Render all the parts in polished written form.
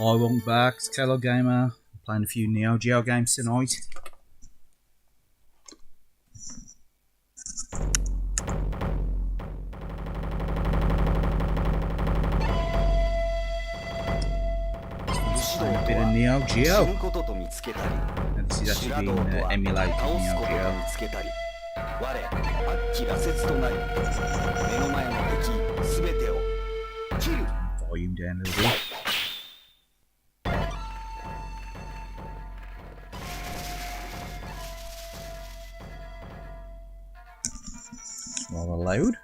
Hi, welcome back. It's Kaylied Gamer. I'm playing a few Neo Geo games tonight. Playing a bit of Neo Geo. And this is actually being emulated Neo Geo. Volume down a little bit. Rather loud.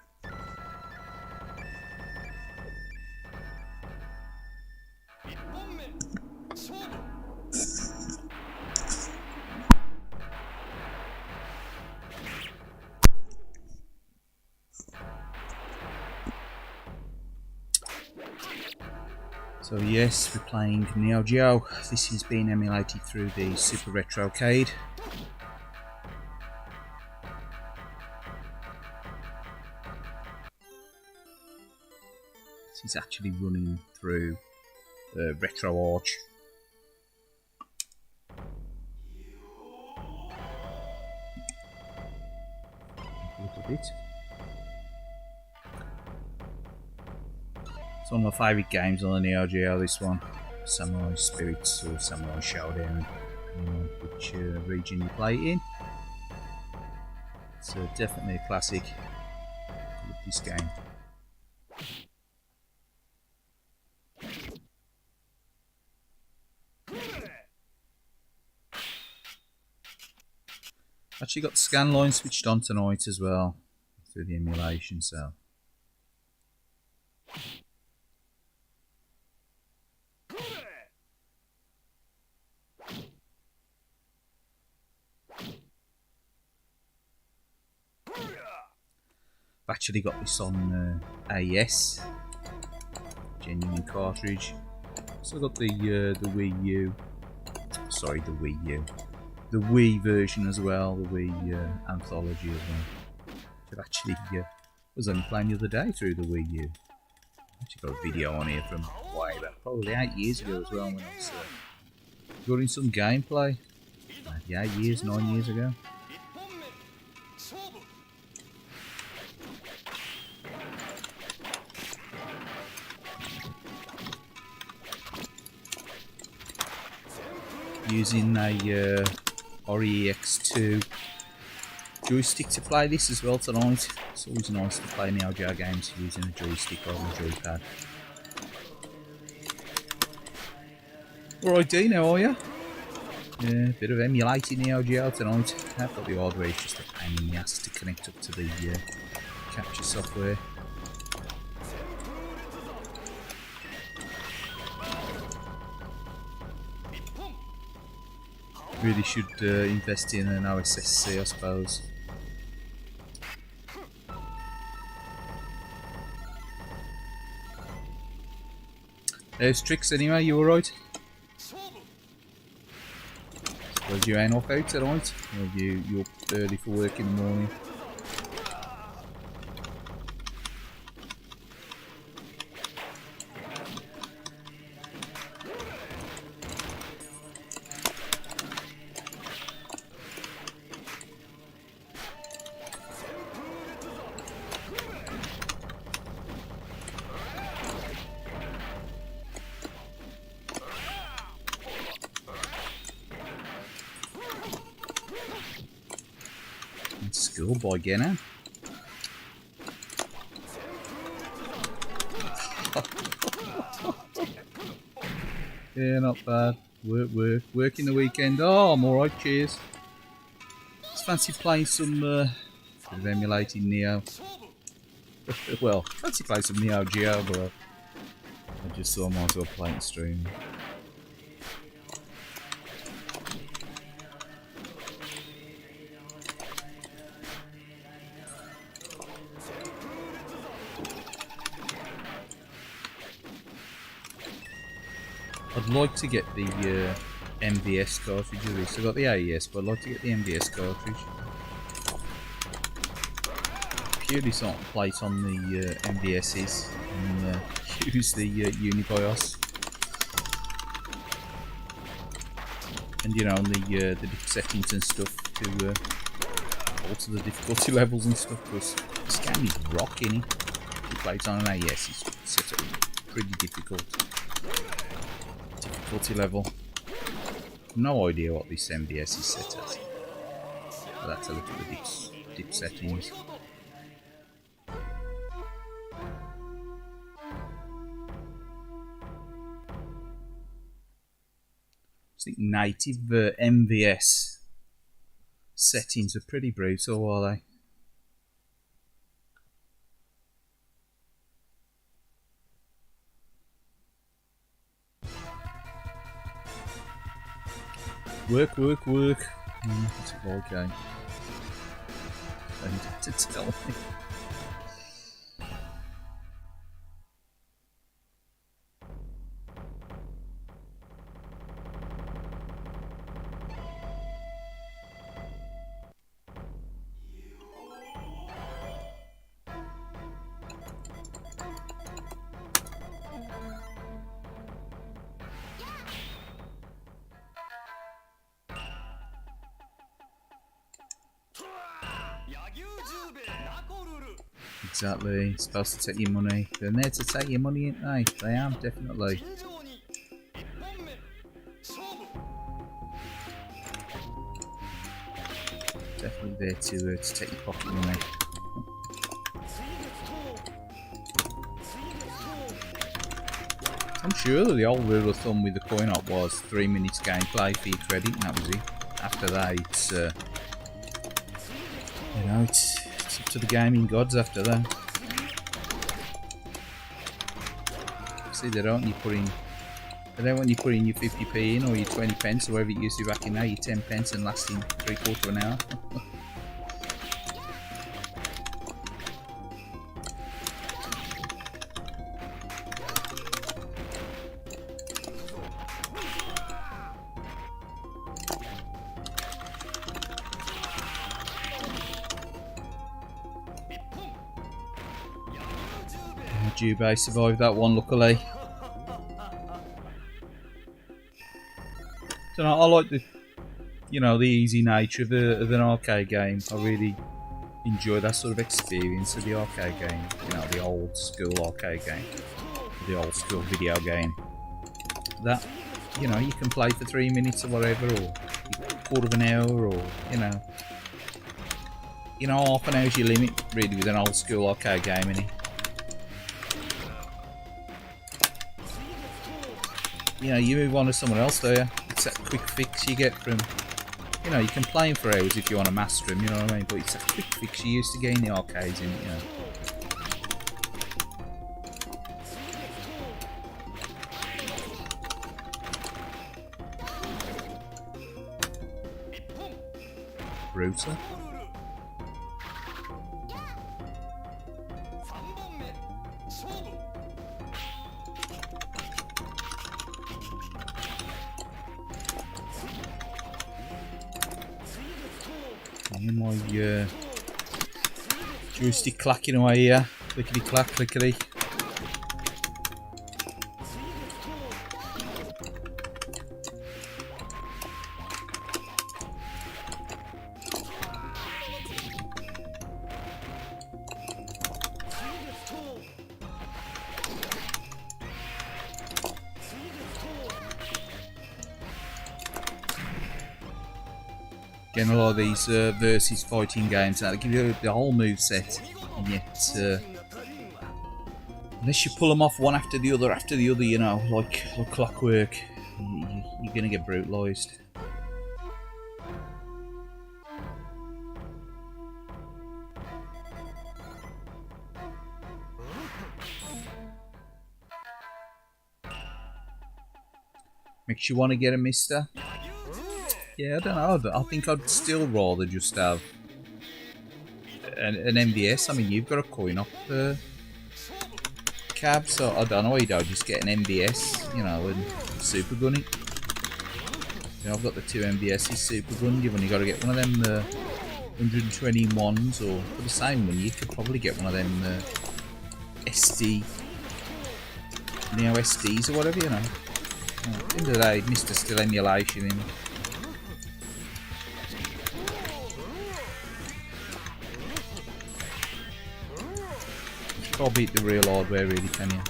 So yes, we're playing Neo Geo. This is being emulated through the Super Retro Kaylied. This is actually running through the Retro Arch. A little bit. It's one of my favourite games on the Neo Geo, this one. Samurai Spirits or Samurai Showdown, depending on which region you play in. It's definitely a classic. I love this game. Actually got the scan line switched on tonight as well through the emulation, so I've actually got this on AES, genuine cartridge. So I got the Wii U, sorry, the Wii U, the Wii version as well, the Wii anthology as well. Which I've actually was only playing the other day through the Wii U. Actually got a video on here from way back, probably 8 years ago as well, when I was doing some gameplay. Maybe 8 years, 9 years ago. Using a REX2 joystick to play this as well tonight. It's always nice to play Neo Geo games using a joystick or a joypad. Alright D, now are you? Yeah, a bit of emulating Neo Geo tonight. I've got the hardware, it's just a pain in the ass to connect up to the capture software. Really should invest in an OSSC, I suppose. There's Tricks anyway, you alright? Suppose you ain't off out tonight? Or you're early for work in the morning? Schoolboy Genner. Yeah, not bad. Working the weekend. Oh, I'm alright, cheers. Just fancy playing some bit of emulating Neo. Well, fancy playing some Neo Geo, but I just thought I might as well play and stream. I'd like to get the MVS cartridge of this. I've got the AES, but I'd like to get the MVS cartridge. Purely so I can play it on the MVSs and use the Unibios. and you know, the settings and stuff to alter the difficulty levels and stuff. Because this game is rocking. If you play it on an AES, it's set up pretty difficult difficulty level. No idea what this MVS is set as. I'll have to look at the dip settings. I think native MVS settings are pretty brutal, are they? Work. It's a ball game. And to tell me. Exactly, it's supposed to take your money. They're there to take your money, ain't they? They are, definitely. Definitely there to take your pocket money. I'm sure the old rule of thumb with the coin op was 3 minutes gameplay for your credit, and that was it. After that, it's you know, it's up to the gaming gods after that. See, they don't want you putting your 50p in or your 20 pence or whatever it used to be back in now, your 10 pence and lasting 3/4 of an hour. Jubei survived that one, luckily. So I like the, you know, the easy nature of an arcade game. I really enjoy that sort of experience of the arcade game. You know, the old school arcade game, the old school video game. That, you know, you can play for 3 minutes or whatever, or 1/4 of an hour, or you know, half an hour's your limit really with an old school arcade game, innit? You know, you move on to someone else, do you? It's that quick fix you get from, you know, you can play them for hours if you want to master them, you know what I mean? But it's a quick fix you used to get in the arcades, you know. Brutal. My joystick clacking away here, clickety clack, clickety. Getting a lot of these versus fighting games now, they give you the whole move set, and yet unless you pull them off one after the other, you know, like clockwork, you're gonna get brutalised. Makes you want to get a mister. Yeah, I don't know. I think I'd still rather just have an MVS. I mean, you've got a coin up cab, so I don't know why you don't just get an MVS, you know, and super gun it. You know, I've got the 2 MVSs super gun. You've only got to get one of them 121s, or for the same money, you could probably get one of them SD, Neo SDs or whatever, you know. At the end of the day, Mr. Still emulation in. Can't beat the real hardware, really, can you?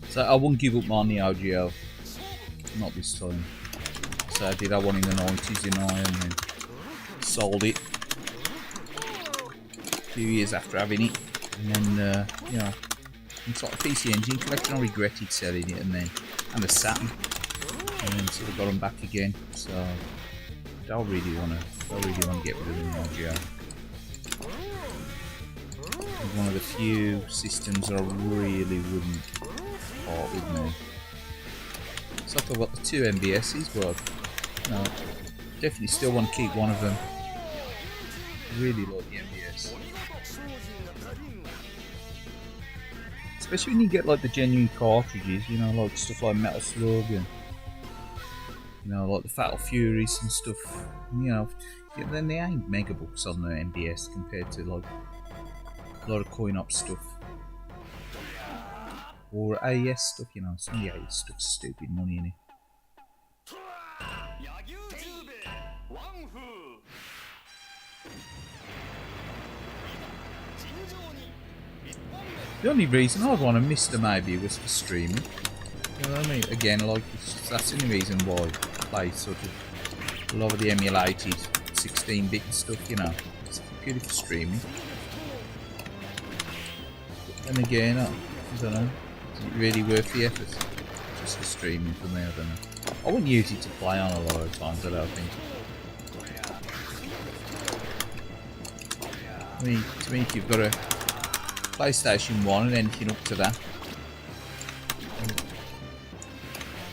So I won't give up my Neo Geo. Not this time. So I did have one in the 90s, you know, and then sold it a few years after having it. And then, you know, it's like a PC Engine collection. I regretted selling it, and a Saturn. And then sort of got them back again. So I don't really want to get rid of the Neo Geo. It's one of the few systems that I really wouldn't part with me. It's like I've got the 2 MVS's, but no, definitely still want to keep one of them. I really like the MVS. Especially when you get like the genuine cartridges, you know, like stuff like Metal Slug and, you know, like the Fatal Furies and stuff. You know, then they ain't megabucks on the MVS compared to like a lot of coin-op stuff. Or AES stuff, you know, some of the AES stuff's stupid money in it. The only reason I'd want to Mr. maybe was for streaming. You know what I mean? Again, like, that's the only reason why I play sort of a lot of the emulated 16-bit stuff, you know. It's purely for streaming. And again, I don't know. Is it really worth the effort? Just for streaming for me, I don't know. I wouldn't use it to play on a lot of times, I don't think. I mean, to me, if you've got a PlayStation 1 and anything up to that,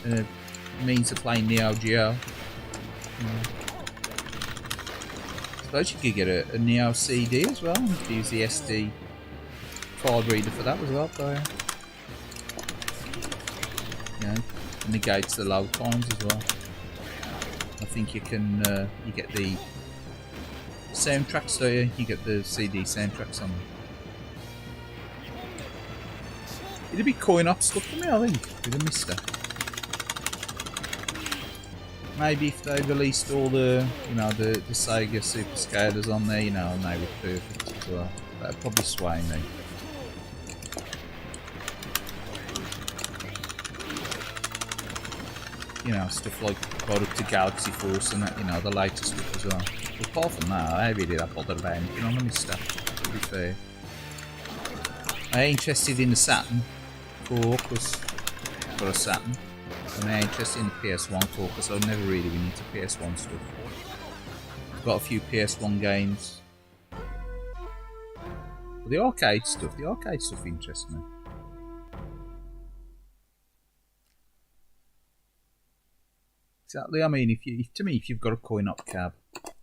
and a means of playing Neo Geo, I suppose you could get a Neo CD as well, and use the SD card reader for that as well, so yeah, it negates the load times as well. I think you can, you get the soundtracks, do you? You get the CD soundtracks on them. It'd be coin-op stuff for me, I think, with a Mister. Maybe if they released all the, you know, the Sega Super Scalers on there, you know, and they were perfect as well. That'd probably sway me. You know, stuff like got up to Galaxy Force and that, you know, the latest stuff as well. But apart from that, I really don't bother about anything on the Mister, to be fair. I ain't interested in the Saturn core, because I've got a Saturn. And I ain't interested in the PS1 core, because I've never really been into PS1 stuff. I've got a few PS1 games. But the arcade stuff interests me. Exactly, I mean, if you've got a coin-op cab,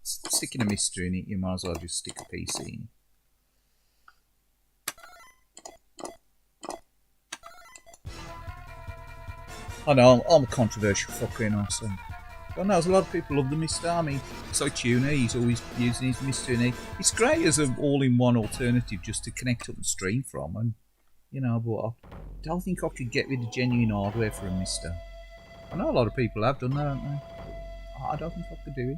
sticking a Mister in it, you might as well just stick a PC in it. I know, I'm a controversial fucker, you know, so. But no, there's a lot of people love the Mister. I mean, it's like Tuner, he's always using his Mister in it. It's great as an all-in-one alternative just to connect up and stream from, and, you know, but I don't think I could get rid of genuine hardware for a Mister. I know a lot of people have done that, haven't they? I don't think I could do it.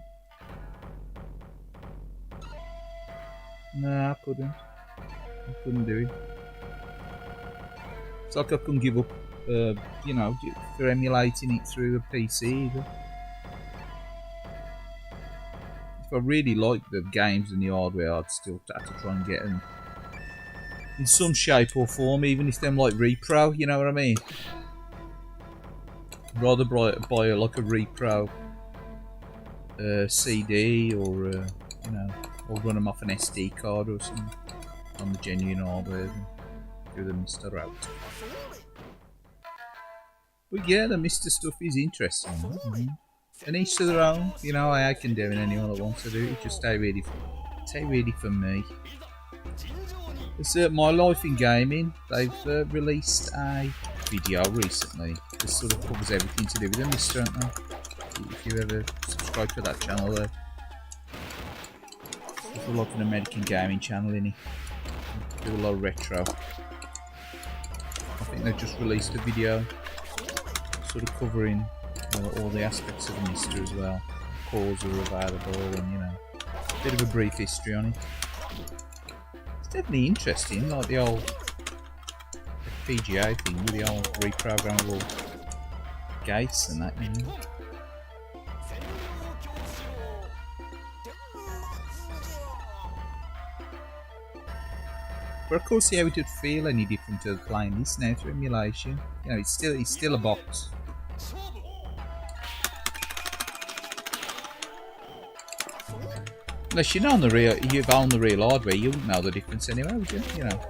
Nah, I couldn't. I couldn't do it. It's like I couldn't give up, you know, for emulating it through a PC either. If I really liked the games and the hardware, I'd still have to try and get them in some shape or form, even if they're like repro, you know what I mean? Rather buy like a repro CD, or you know, or run them off an SD card or something on the genuine hardware and do the Mister out. But yeah, the Mister stuff is interesting. And each to their own. You know, I can do it anyone that wants to do it. Just stay ready for me. It's My Life in Gaming. They've released a video recently. This sort of covers everything to do with the Mister, don't they? If you ever subscribe to that channel there. It's like an American gaming channel, innit? Do a lot of retro. I think they've just released a video sort of covering all the aspects of the Mister as well. Cores are available, and you know, a bit of a brief history on it. It's definitely interesting, like the old PGA thing with the old reprogrammable gates and that, you know. But of course, how it would feel any different to playing this now through emulation. You know, it's still a box. Unless you've owned the real hardware, you wouldn't know the difference anyway, would you? You know.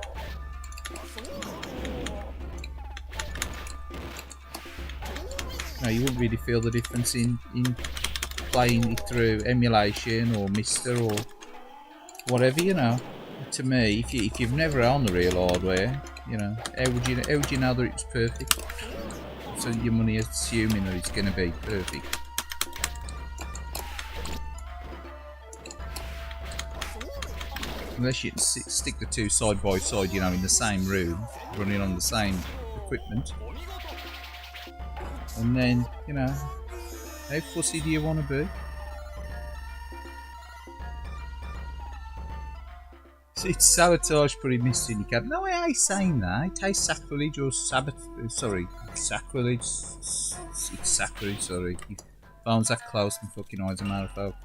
No, you wouldn't really feel the difference in playing it through emulation or Mister or whatever, you know. To me, if you've never owned the real hardware, you know, how would you know that it's perfect? So your money is assuming that it's going to be perfect. Unless you stick the two side by side, you know, in the same room, running on the same equipment, and then, you know, how fussy do you want to be? It's sabotage putting Mister in your cab. No, I ain't saying that. It tastes sacrilege or sorry, sacrilege. It's sacrilege, sorry. Your phone's that close and fucking eyes are out of focus.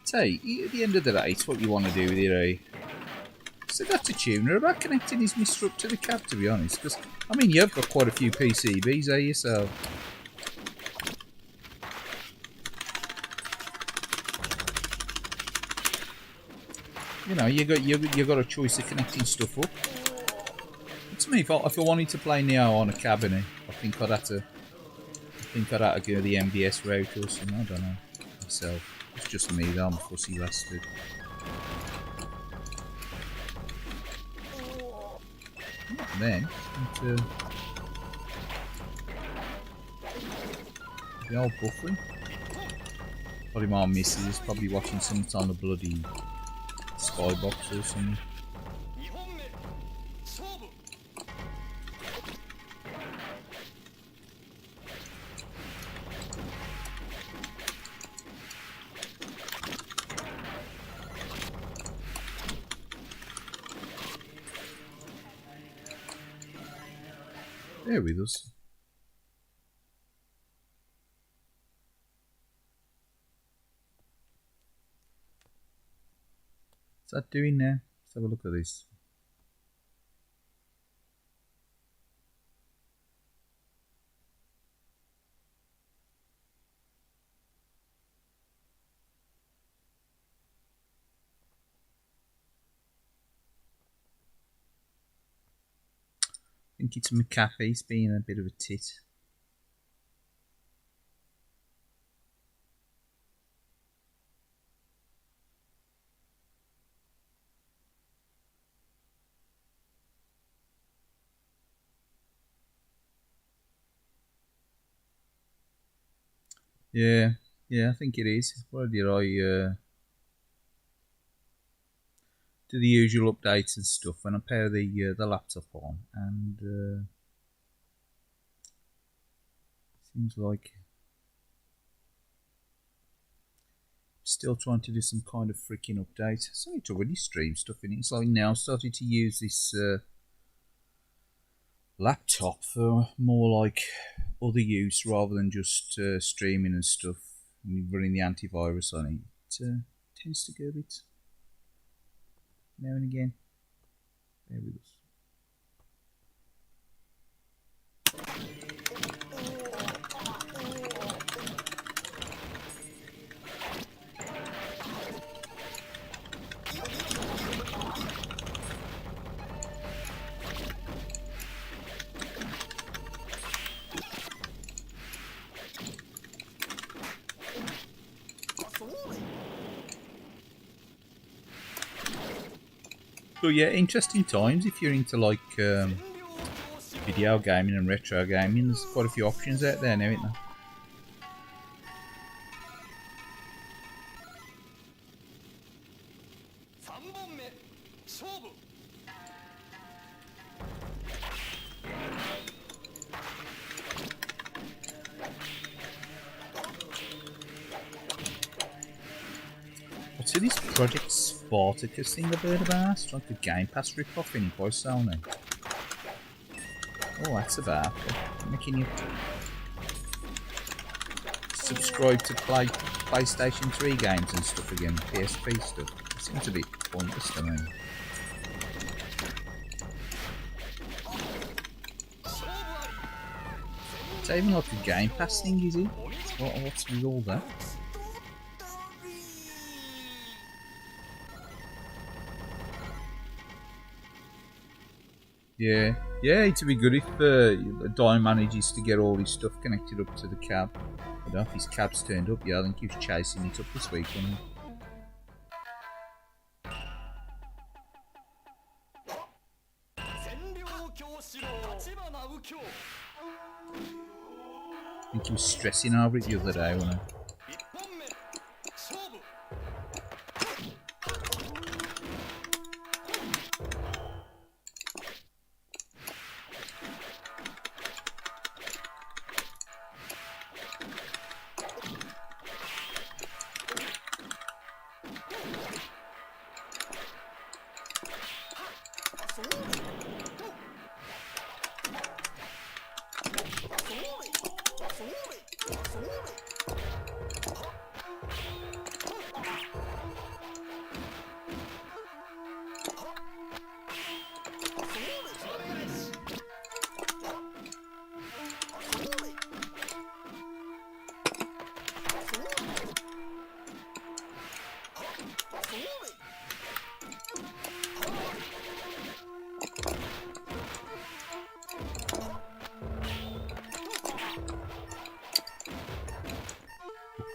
Say, at the end of the day, it's what you want to do with your So that's a tuner about connecting his Mister up to the cab, to be honest. Because, I mean, you've got quite a few PCBs there yourself. You know, you got a choice of connecting stuff up. To me, if I wanted to play Neo on a cabinet, I think I'd have to go the MVS route or something. I don't know myself. It's just me though. I'm a fussy bastard. And then the old buffering. Probably my missus is probably watching something on the bloody Skybox or something. There with us. What's that doing now? Let's have a look at this. I think it's McAfee's being a bit of a tit. Yeah, I think it is. What did I do the usual updates and stuff when I pair the laptop on, and seems like I'm still trying to do some kind of freaking update. So it's already stream stuff in it. It's like now starting to use this laptop for more like other use rather than just streaming and stuff. And running the antivirus on it, it tends to go a bit now and again. There we go. But yeah, interesting times if you're into like video gaming and retro gaming. There's quite a few options out there now, isn't there? What's this Project Spartacus thing I've heard about? It's like a Game Pass rip-off in by Sony. Oh, that's about it. Making you subscribe to PlayStation 3 games and stuff again, PSP stuff. It seems a bit pointless to me. It's even like a Game Pass thing, is it? What's with all that? Yeah, it'd be good if Dime manages to get all his stuff connected up to the cab. I don't know if his cab's turned up yet. I think he was chasing it up this week, wasn't he? I think he was stressing over it the other day, wasn't he?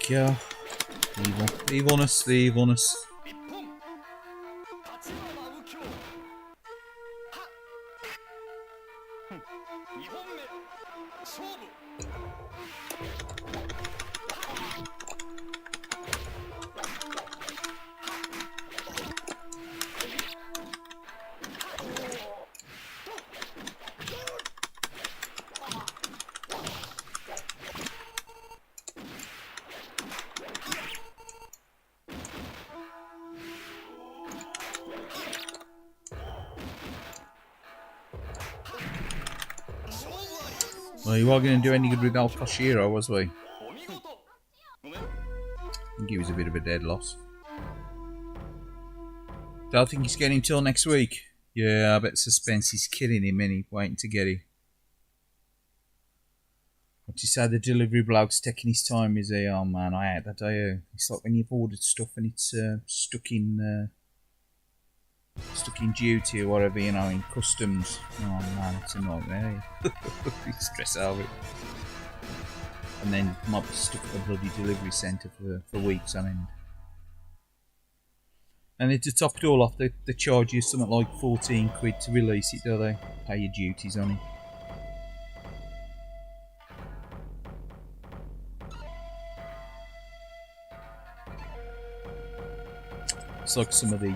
Yeah, evilness. Well, you weren't going to do any good with Al Koshiro, was we? I think he was a bit of a dead loss. Don't think he's getting till next week. Yeah, I bet suspense is killing him, and he's waiting to get him. What you say, the delivery bloke's taking his time, is he? Oh man, I hate that, do you? It's like when you've ordered stuff and it's stuck in duty or whatever, you know, in customs. Oh man, it's a nightmare. You stress over it. And then you might be stuck at a bloody delivery centre for weeks on end. And to top it all off, they charge you something like 14 quid to release it, do they? Pay your duties on it. It's like some of the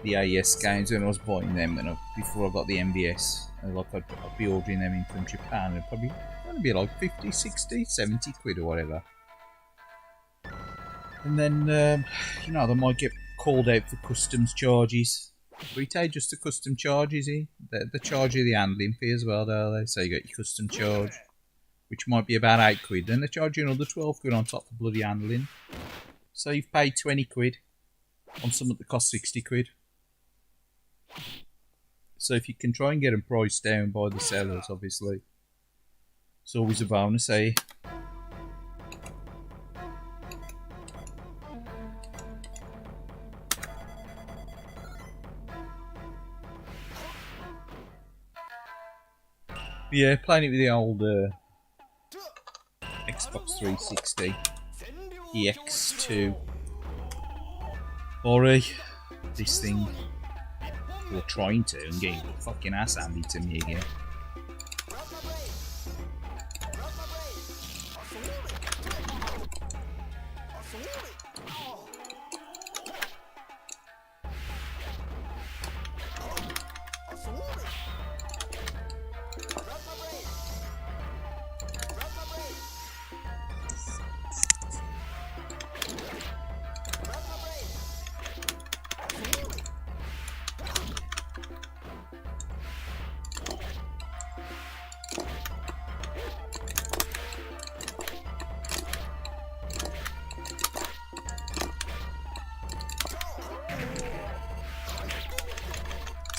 AES games when I was buying them, and before I got the MVS, like I'd be ordering them in from Japan, and it'd probably only be like 50, 60, 70 quid or whatever. And then, you know, they might get called out for customs charges. But you take just the custom charges, they charge you the handling fee as well, don't they? So you get your custom charge, which might be about 8 quid, then they charge you another 12 quid on top for bloody handling. So you've paid 20 quid. On something that costs 60 quid. So if you can try and get them priced down by the sellers, obviously, it's always a bonus, eh? Yeah, playing it with the old Xbox 360 EX2. Ori, this thing, or trying to, and getting the fucking ass handed to me again.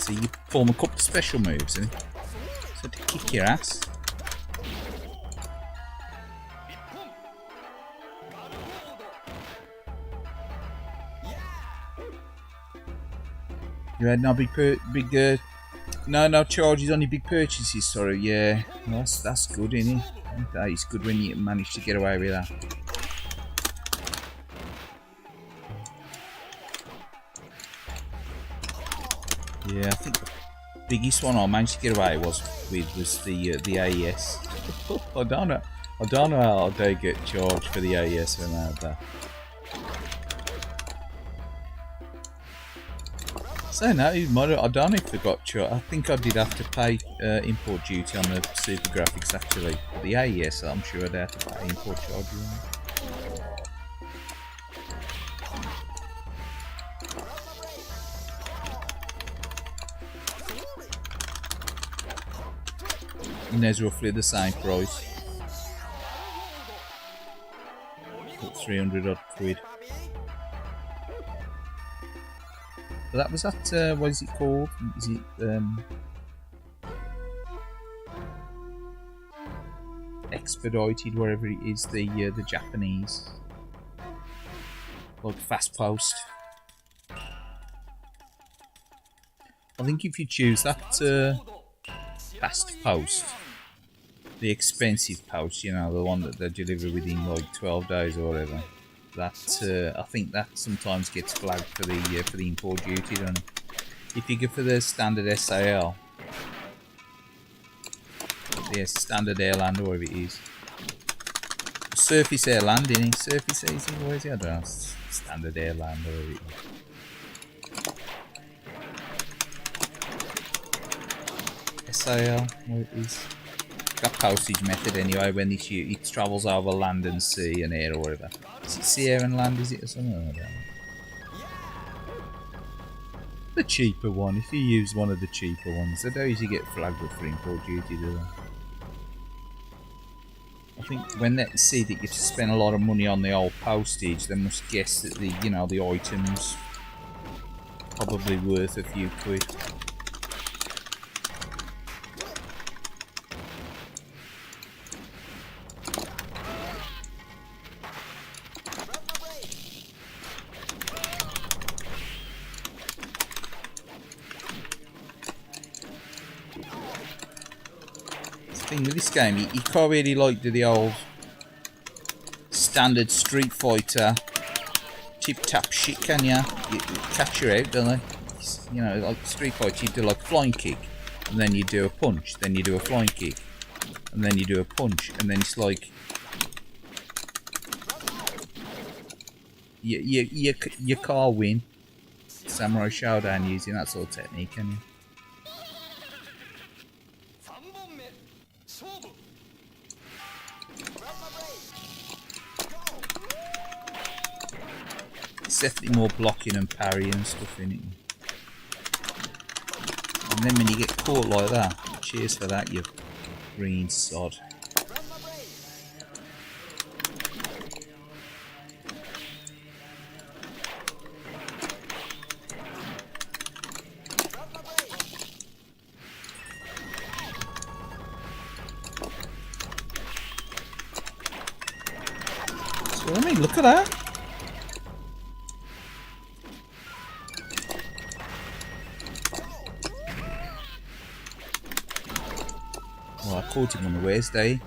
So you perform a couple of special moves, and so to kick your ass. You had no no charges on your big purchases. Sorry, yeah, well, that's good, isn't it? That is good when you manage to get away with that. Yeah, I think the biggest one I managed to get away was the AES. I don't know how they get charged for the AES when I had that. So no, I don't know if they got charged. I think I did have to pay import duty on the Super Graphics actually. But the AES, I'm sure I'd have to pay import charges on. And there's roughly the same price. 300 odd quid. But that was that, what is it called? Is it, expedited, wherever it is, the Japanese. Like fast post. I think if you choose that, fast post, the expensive post, you know, the one that they deliver within like 12 days or whatever, that I think that sometimes gets flagged for the import duty, don't it? If you go for the standard SAL, the standard airland or whatever it is, surface airland, innit? Surface air, what is it? I don't know, standard airland or whatever it is. SAL, what it is. Got postage method anyway when it travels over land and sea and air or whatever. Is it sea, air and land, is it, or something? I don't know. The cheaper one, if you use one of the cheaper ones, they don't usually get flagged up for import duty, do they? I think when they see that you've spent a lot of money on the old postage, they must guess that the items probably worth a few quid. With this game, you can't really like do the old standard Street Fighter tip-tap shit, can ya? You catch you out, don't they? You know, like Street Fighter, you do like flying kick, and then you do a punch, then you do a flying kick, and then you do a punch, and then it's like you can't win Samurai Shodown using that sort of technique, can you? It's definitely more blocking and parry and stuff in it. And then when you get caught like that, cheers for that, you green sod. So I mean, look at that. Well, I caught him on the Wednesday.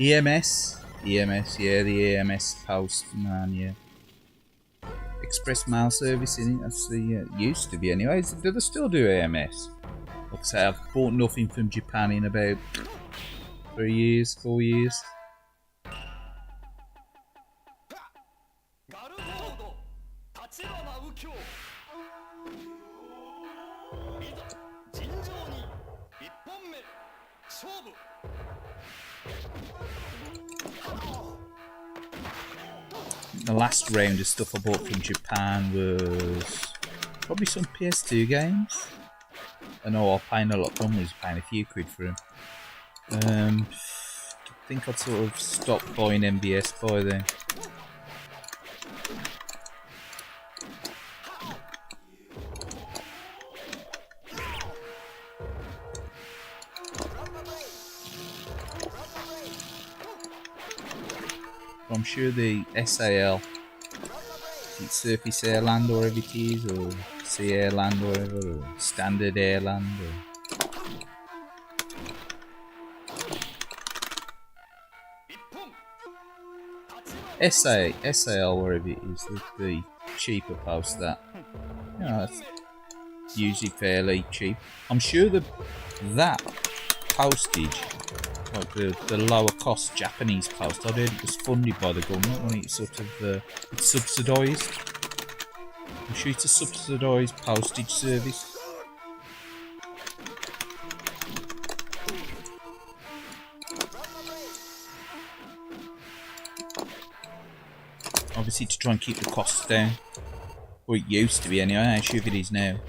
EMS, yeah, the EMS post, man, yeah. Express mail service, in it. That's the used to be, anyways. Do they still do EMS? Like I say, I've bought nothing from Japan in about 3 years, 4 years. The last round of stuff I bought from Japan was probably some PS2 games. I know I was paying a lot of money, I was paying a few quid for them. I think I'd sort of stopped buying MVS by then. I'm sure the SAL, it's Surface Airland or whatever it is, or Sea Airland or whatever, or Standard Airland, or SAL wherever it is, the cheaper post that. You know, that's usually fairly cheap. I'm sure that postage, like the lower cost Japanese post, I heard it was funded by the government when it's sort of it's subsidised. I'm sure it's a subsidised postage service. Obviously to try and keep the costs down. Or it used to be anyway, I'm sure if it is now.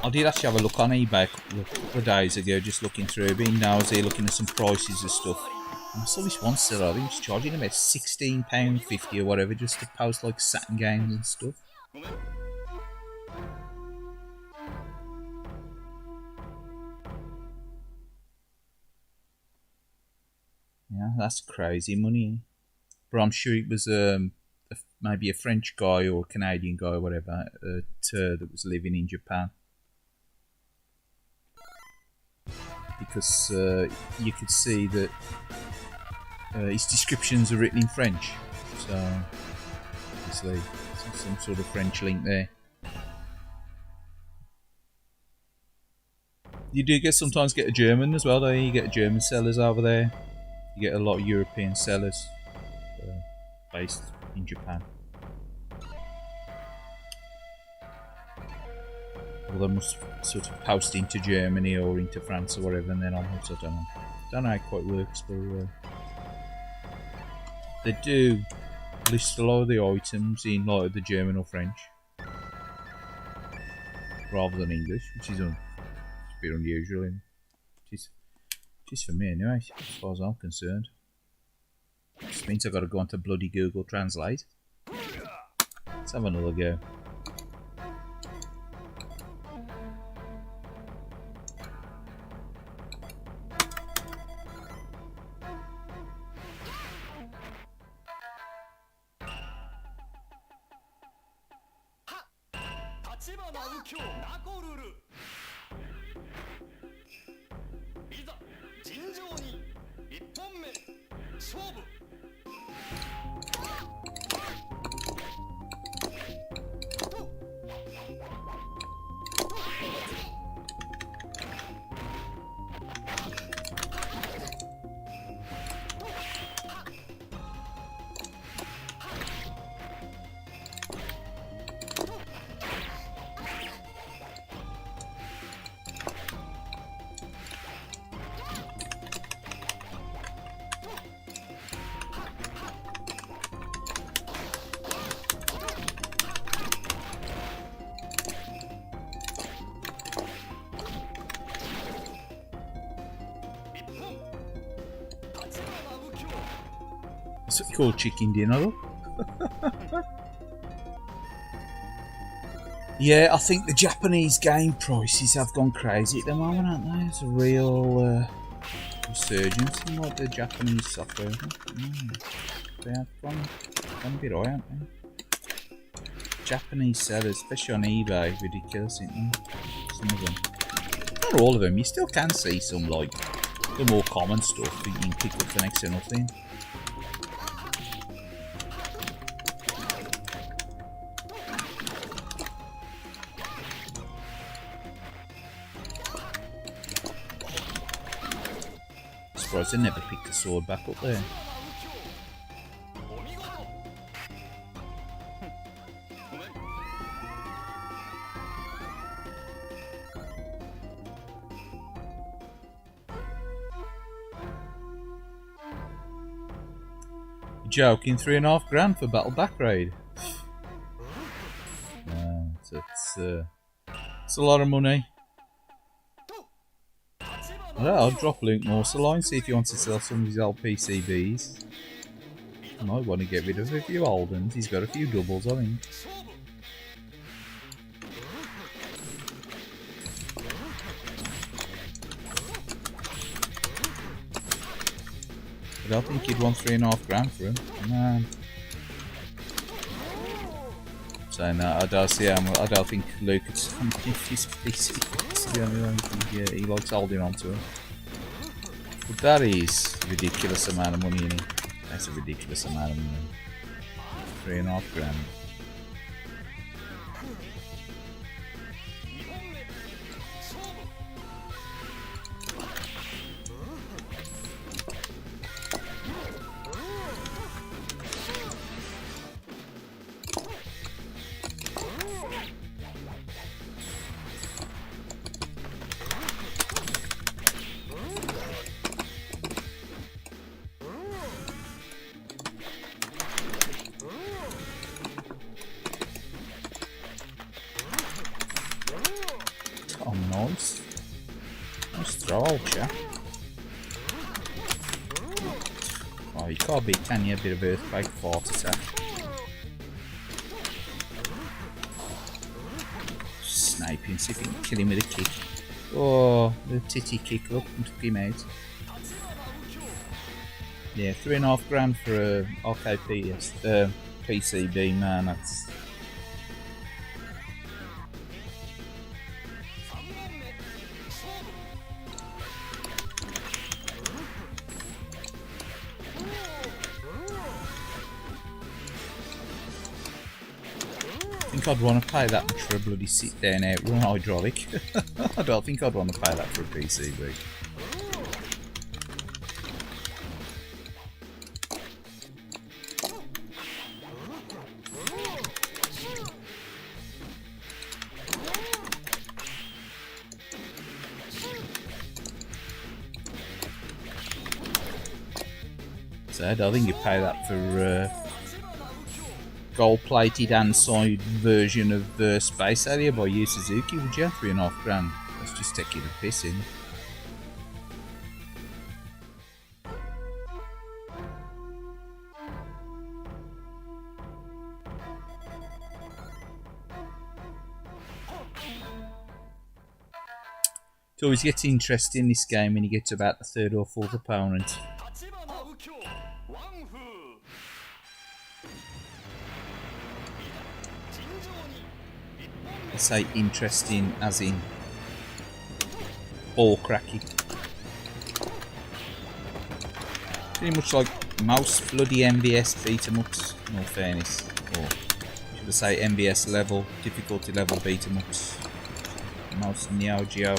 I did actually have a look on eBay a couple of days ago, just looking through, being nosy, looking at some prices and stuff. And I saw this one seller, I think he's charging about £16.50 or whatever, just to post like Saturn games and stuff. Yeah, that's crazy money. But I'm sure it was maybe a French guy or a Canadian guy or whatever that was living in Japan. Because you could see that his descriptions are written in French, so obviously some sort of French link there. You do sometimes get a German as well, though. You get German sellers over there. You get a lot of European sellers based in Japan. Well, they must sort of post into Germany or into France or whatever, and then onwards. I don't know. Don't know how it quite works, but they do list a lot of the items in like the German or French rather than English, which is a bit unusual. Just for me, anyway, as far as I'm concerned. Which means I've got to go onto bloody Google Translate. Let's have another go. That's what you call chicken dinner, though. Yeah, I think the Japanese game prices have gone crazy at the moment, aren't they? It's a real resurgence in like the Japanese software. They have gone a bit high, haven't they? Japanese sellers, especially on eBay, ridiculous, isn't they? Some of them. Not all of them, you still can see some like the more common stuff that you can pick up for next to nothing. surprised I never picked the sword back up there. Joking, £3.5 for battle back raid. It's a lot of money. I'll drop Luke Morseline, see if he wants to sell some of his old PCBs. I might want to get rid of a few old ones. He's got a few doubles, I think. I don't think he'd want £3.5 for him. Man. Saying that, I don't think Luke could give his PCBs. He likes holding on to them. But that is a ridiculous amount of money, isn't it? That's a ridiculous amount of money. £3.5. Oh, nice. Nice throw, old chap. Oh, you can't beat, can you? A bit of earthquake, fart attack. Sniping, see if you can kill him with a kick. Oh, the titty kick, look, and took him out. Yeah, £3.5 for a RKPS PCB, man, that's... I think I'd want to pay that much for a bloody sit down outrun hydraulic. I don't think I'd want to pay that for a PCB. So I don't think you pay that for gold-plated inside version of Space Area by Yu Suzuki, would you? £3.5. Let's just take you the piss in. It always gets interesting in this game when you get to about the third or fourth opponent. I say interesting as in ball cracking. Pretty much like most bloody MVS beat 'em ups, in all fairness. Or should I say MVS level, difficulty level beat 'em ups. Most Neo Geo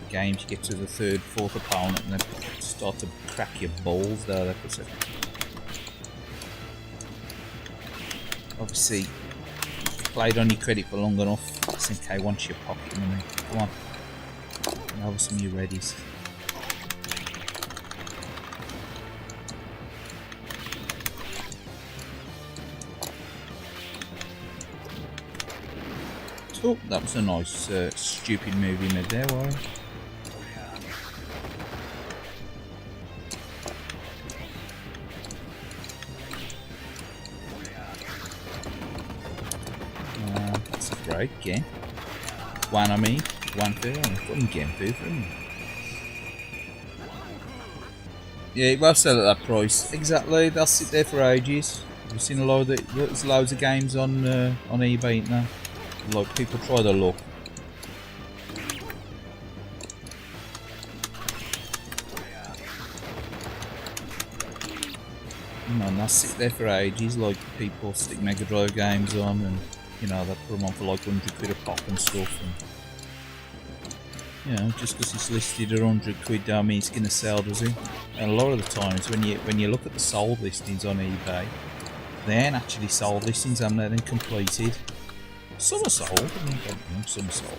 games you get to the third, fourth opponent and then start to crack your balls there. Obviously, played on your credit for long enough. SNK wants your pocket money. Come on. Over some of your readies. Oh, that was a nice stupid move he made there, Warren. That's a great game. One on me, one for him. Fucking game food for him. Yeah, it will sell at that price. Exactly, they'll sit there for ages. We've seen a lot of there's loads of games on eBay now. Like people try their luck. And they'll sit there for ages. Like people stick Mega Drive games on, and you know they put them on for like 100 quid a pop and stuff. And You know, just because it's listed at 100 quid don't mean it's going to sell, does it? And a lot of the times when you look at the sold listings on eBay, they ain't actually sold listings, and they're completed. Some are sold, I mean, some are sold.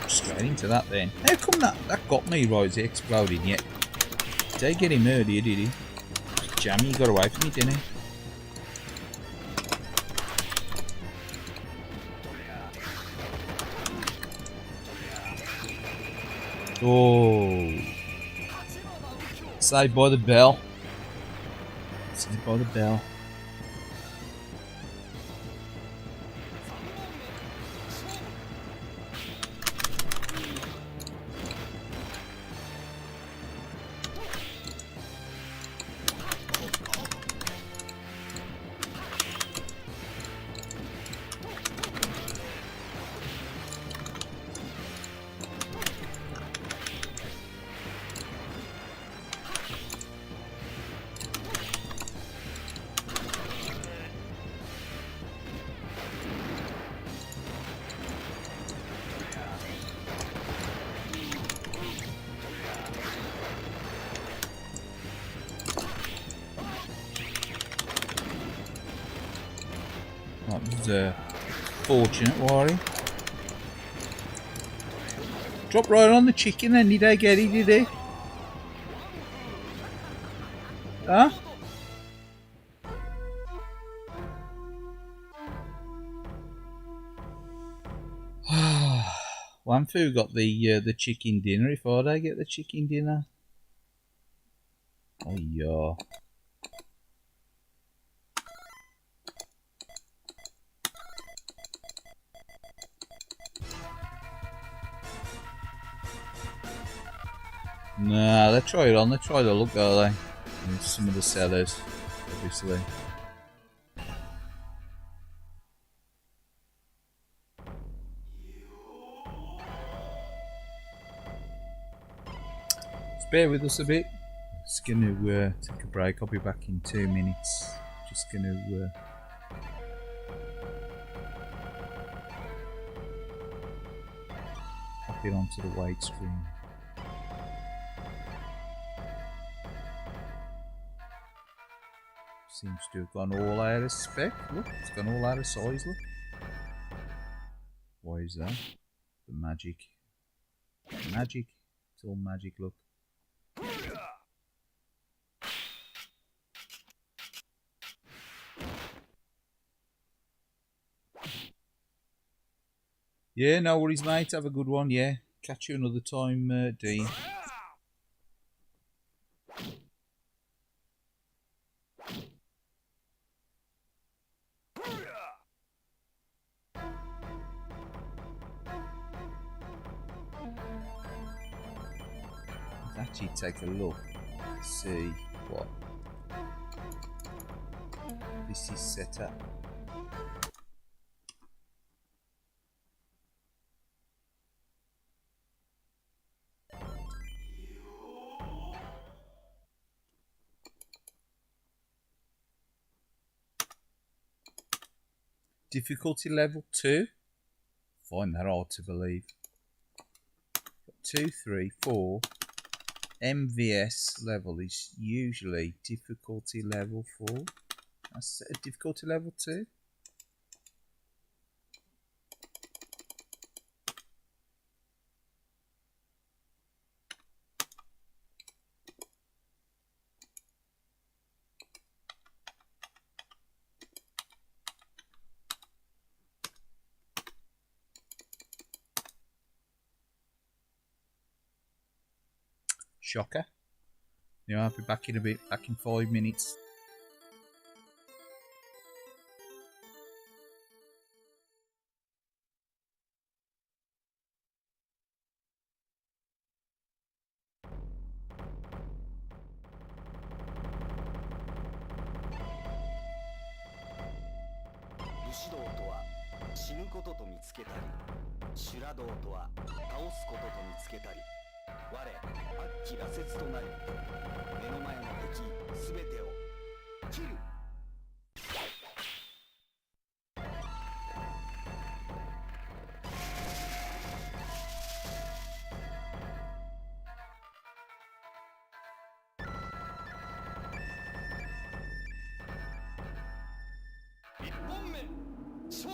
Straight into that then. How come that got me right as it exploded yet? Did I get him earlier, did he? Jammy, he got away from me, didn't he? Oh. Saved by the bell. Saved by the bell. That was fortunate, Wari. Dropped right on the chicken then, did I get it, did he? Huh? Wanfu got the chicken dinner. If I get the chicken dinner. Oh yeah. Nah, they try it on. They try the look, don't they? And some of the sellers, obviously. Just bear with us a bit. Just going to take a break. I'll be back in 2 minutes. Just going to pop it onto the weight stream. Seems to have gone all out of spec. Look, it's gone all out of size. Look. Why is that? The magic. Magic. It's all magic. Look. Yeah, no worries, mate. Have a good one. Yeah, catch you another time, Dean. Let's actually take a look. See what this is set up. Difficulty level 2. Find that hard to believe. 2, 3, 4. MVS level is usually difficulty level 4. That's difficulty level 2. Shocker. You know, I'll be back in a bit, back in 5 minutes. 武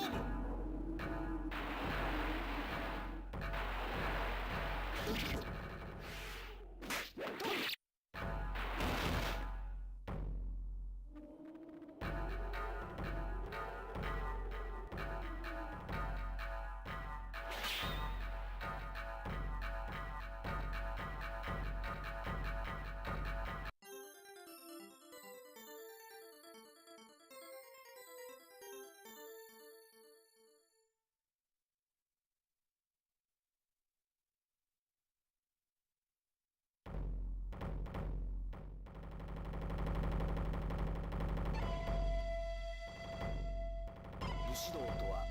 士道とは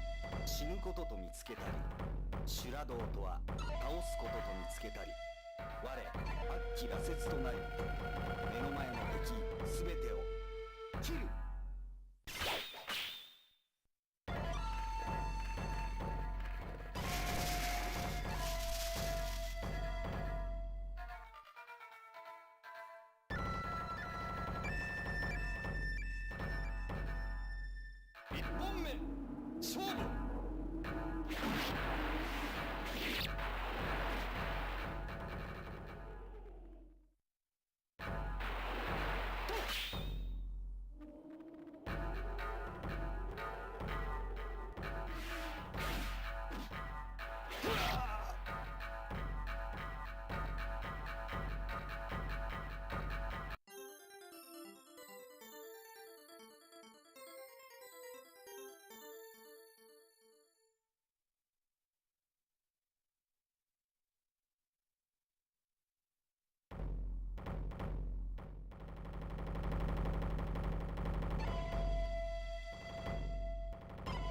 死ぬことと見つけたり、修羅道とは倒すことと見つけたり、我悪鬼羅刹となり、目の前の敵すべてを切る。一本目勝負。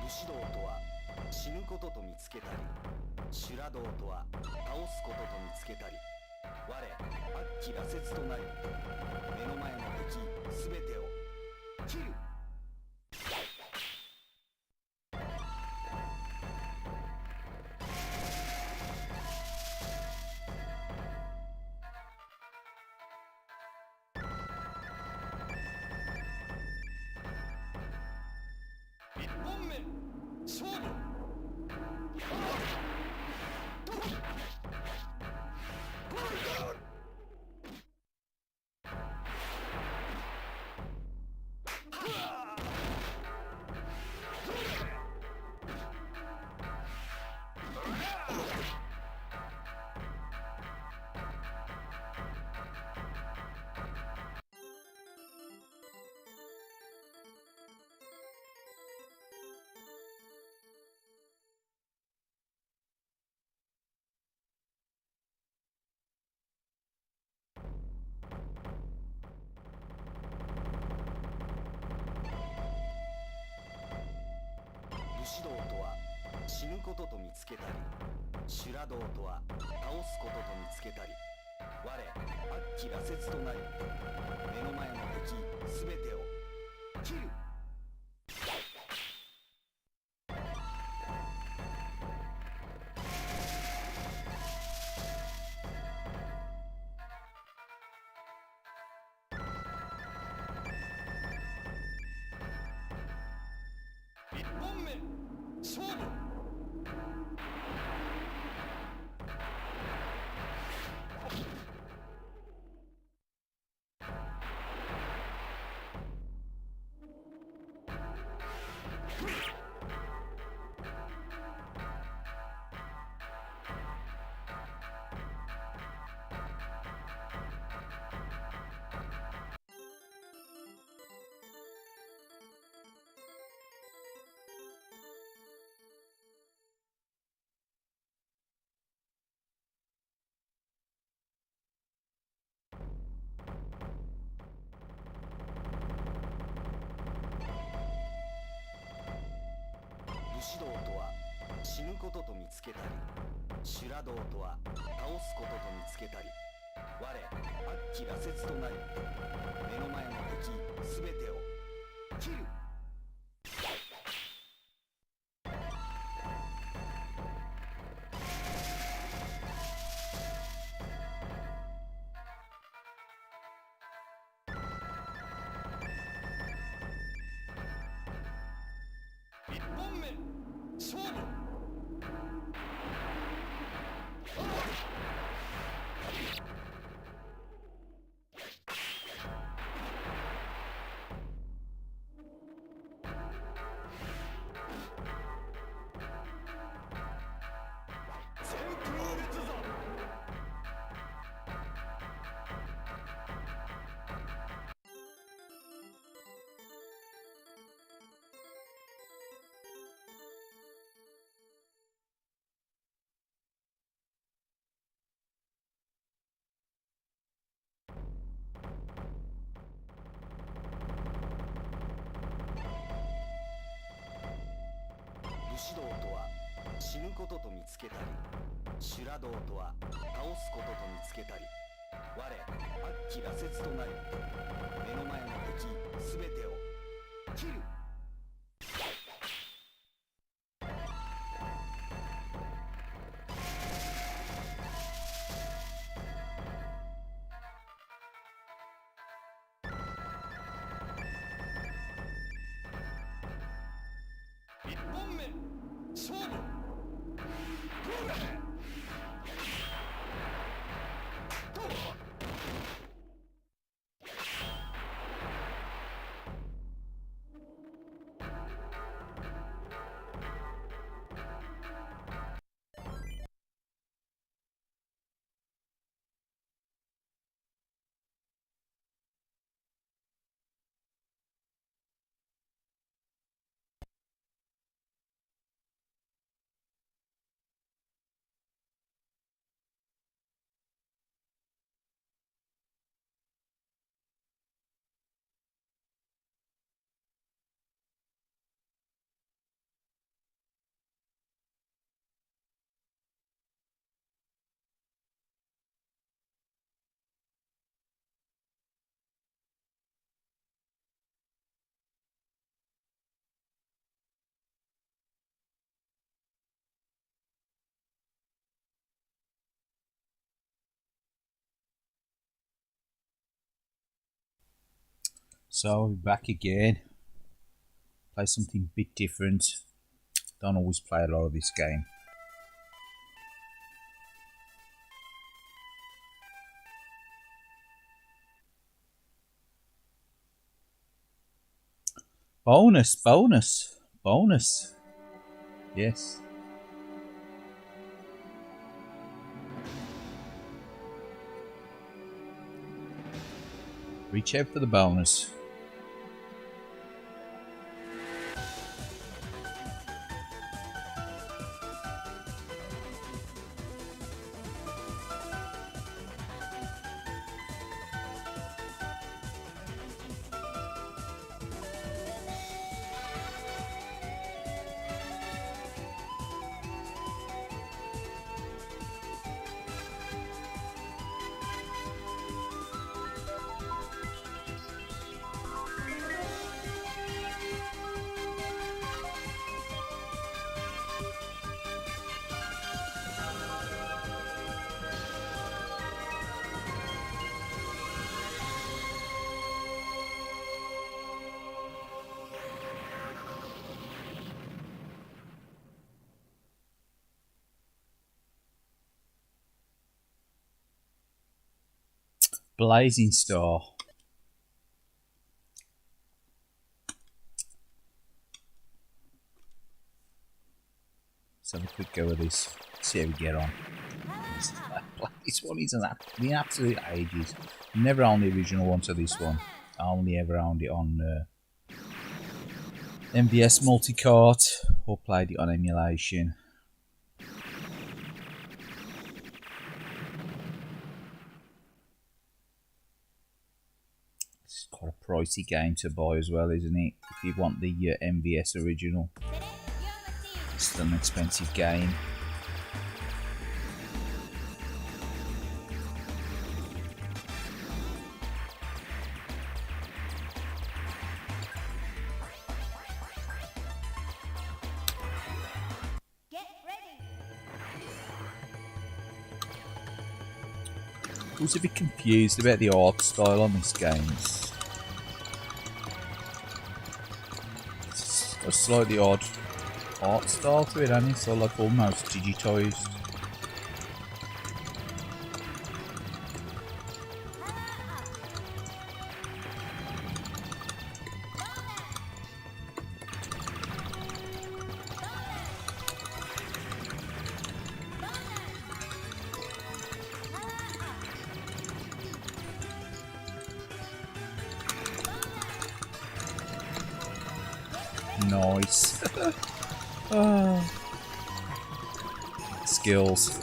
武士道とは死ぬことと見つけたり、修羅道とは倒すことと見つけたり、我悪鬼羅刹となり、目の前の敵すべてを切る。一本目勝負。武士道とは死ぬことと見つけたり、修羅道とは倒すことと見つけたり、我悪鬼羅刹となり、目の前の敵すべてを切る。一本目勝負。武士道とは死ぬことと見つけたり、修羅道とは倒すことと見つけたり、我悪鬼羅刹となり、目の前の敵すべてを切る。一本武士道とは死ぬことと見つけたり、修羅道とは倒すことと見つけたり、我悪鬼羅刹となり、目の前の敵すべてを切る。一本目勝負。So we're back again. Play something a bit different. Don't always play a lot of this game. Bonus, bonus, bonus. Yes. Reach out for the bonus. Blazing Star. Let's have a quick go of this. See how we get on. This one isn't been absolute ages. Never owned the original one to this one. I only ever owned it on MVS Multicart or played it on emulation. It's quite a pricey game to buy as well, isn't it? If you want the MVS original, it's still an expensive game. I was a bit confused about the art style on this game. It's slightly odd. art style to it, and it's all like almost digitized. Nice. Oh. Skills.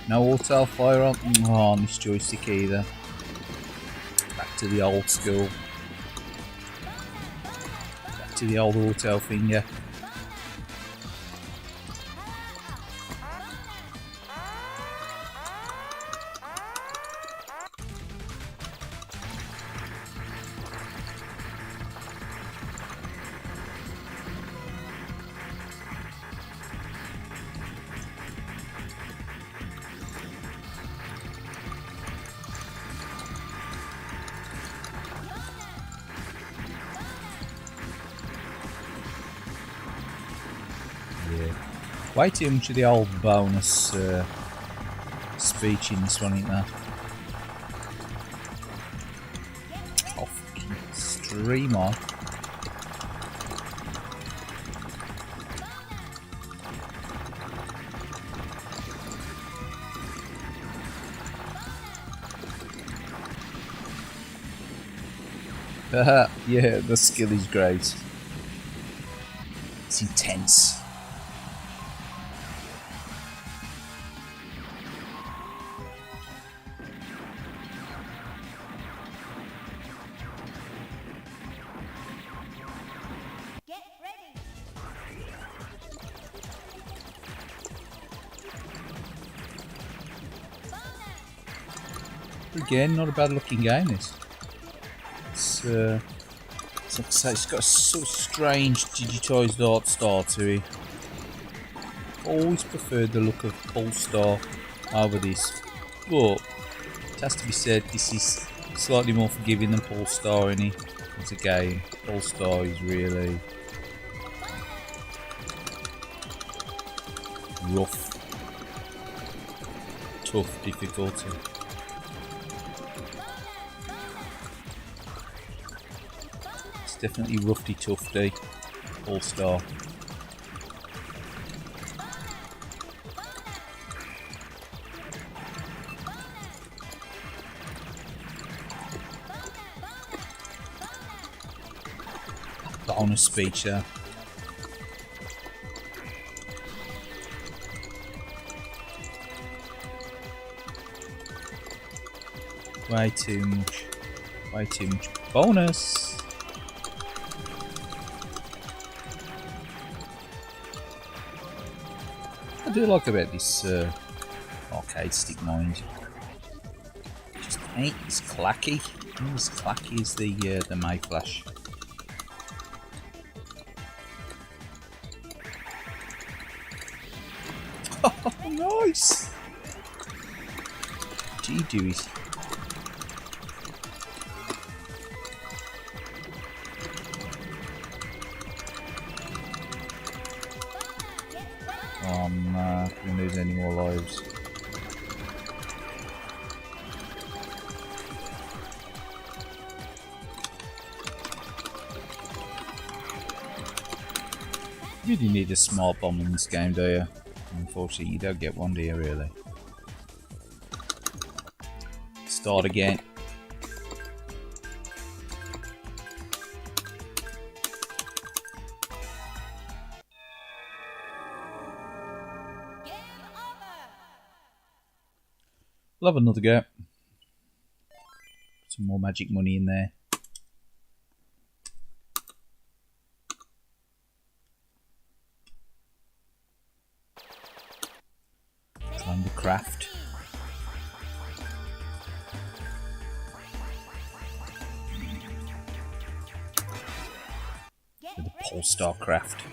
No auto fire on this joystick either. Back to the old school. Back to the old auto finger. Way too much of the old bonus speech in this one, ain't there? Oh, fucking stream on. Yeah, the skill is great. It's intense. Again, not a bad looking game, this. It's like I say, it's got a sort of strange digitised art style to it. Always preferred the look of Polestar over this, but it has to be said, this is slightly more forgiving than Polestar in it. As a game, Polestar is really rough, tough difficulty. Definitely roughy toughy, All Star. Bonus speech there. Way too much bonus. I do like about this arcade stick mind. Just ain't as clacky. Not as clacky as the Mayflash. Oh, nice! Gee Deweys. Oh no, I can't lose any more lives. You really need a smart bomb in this game, do you? Unfortunately, you don't get one, do you, really? Start again. We'll have another go. Some more magic money in there. craft. The Polestar craft.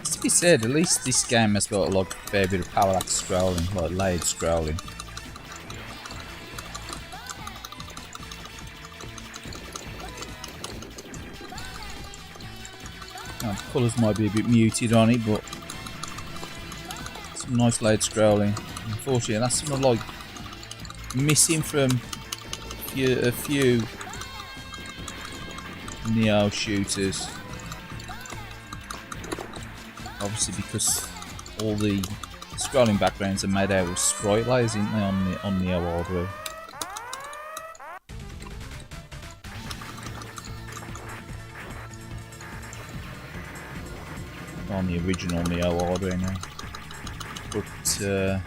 To be said, at least this game has got a fair bit of parallax scrolling, like layered scrolling. Now, the colours might be a bit muted on it, but some nice layered scrolling. Unfortunately, that's sort of like missing from a few Neo shooters. Obviously, because all the scrolling backgrounds are made out of sprite layers, aren't they, on Neo hardware? On the original Neo hardware now, but a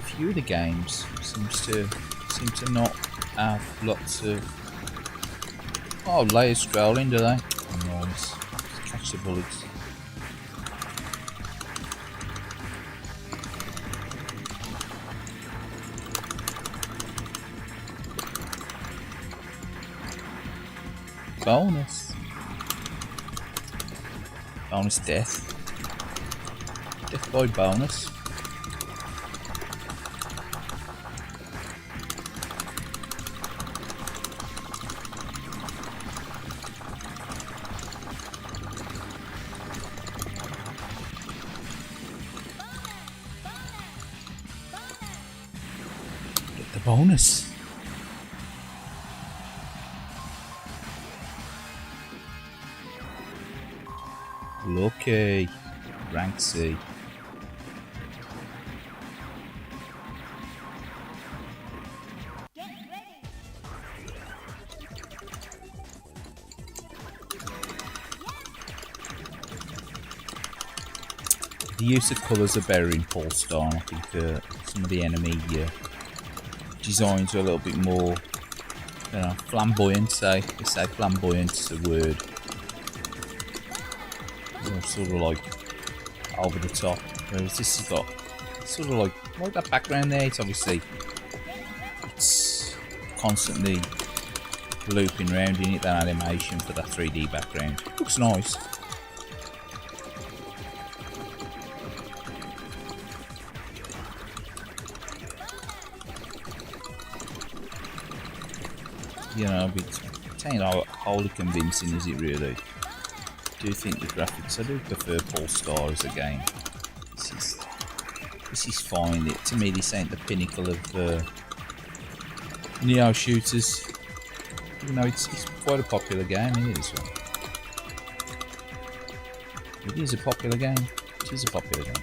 few of the games seem to not have lots of layer scrolling, do they? Nice. Catch the bullets. Bonus death. Death by bonus. Get the bonus. Lucky. Rank C. The use of colours are better in Polestar. I think some of the enemy designs are a little bit more flamboyant, say flamboyant is a word. Sort of like over the top, whereas this has got sort of like that background there. It's obviously constantly looping around in it, that animation for that 3D background. Looks nice. You know, it ain't wholly convincing, is it really? I do think the graphics, I do prefer Polestar as a game. This is fine. To me, this ain't the pinnacle of Neo shooters. Even though it's quite a popular game, isn't it, this one? It is a popular game. It is a popular game.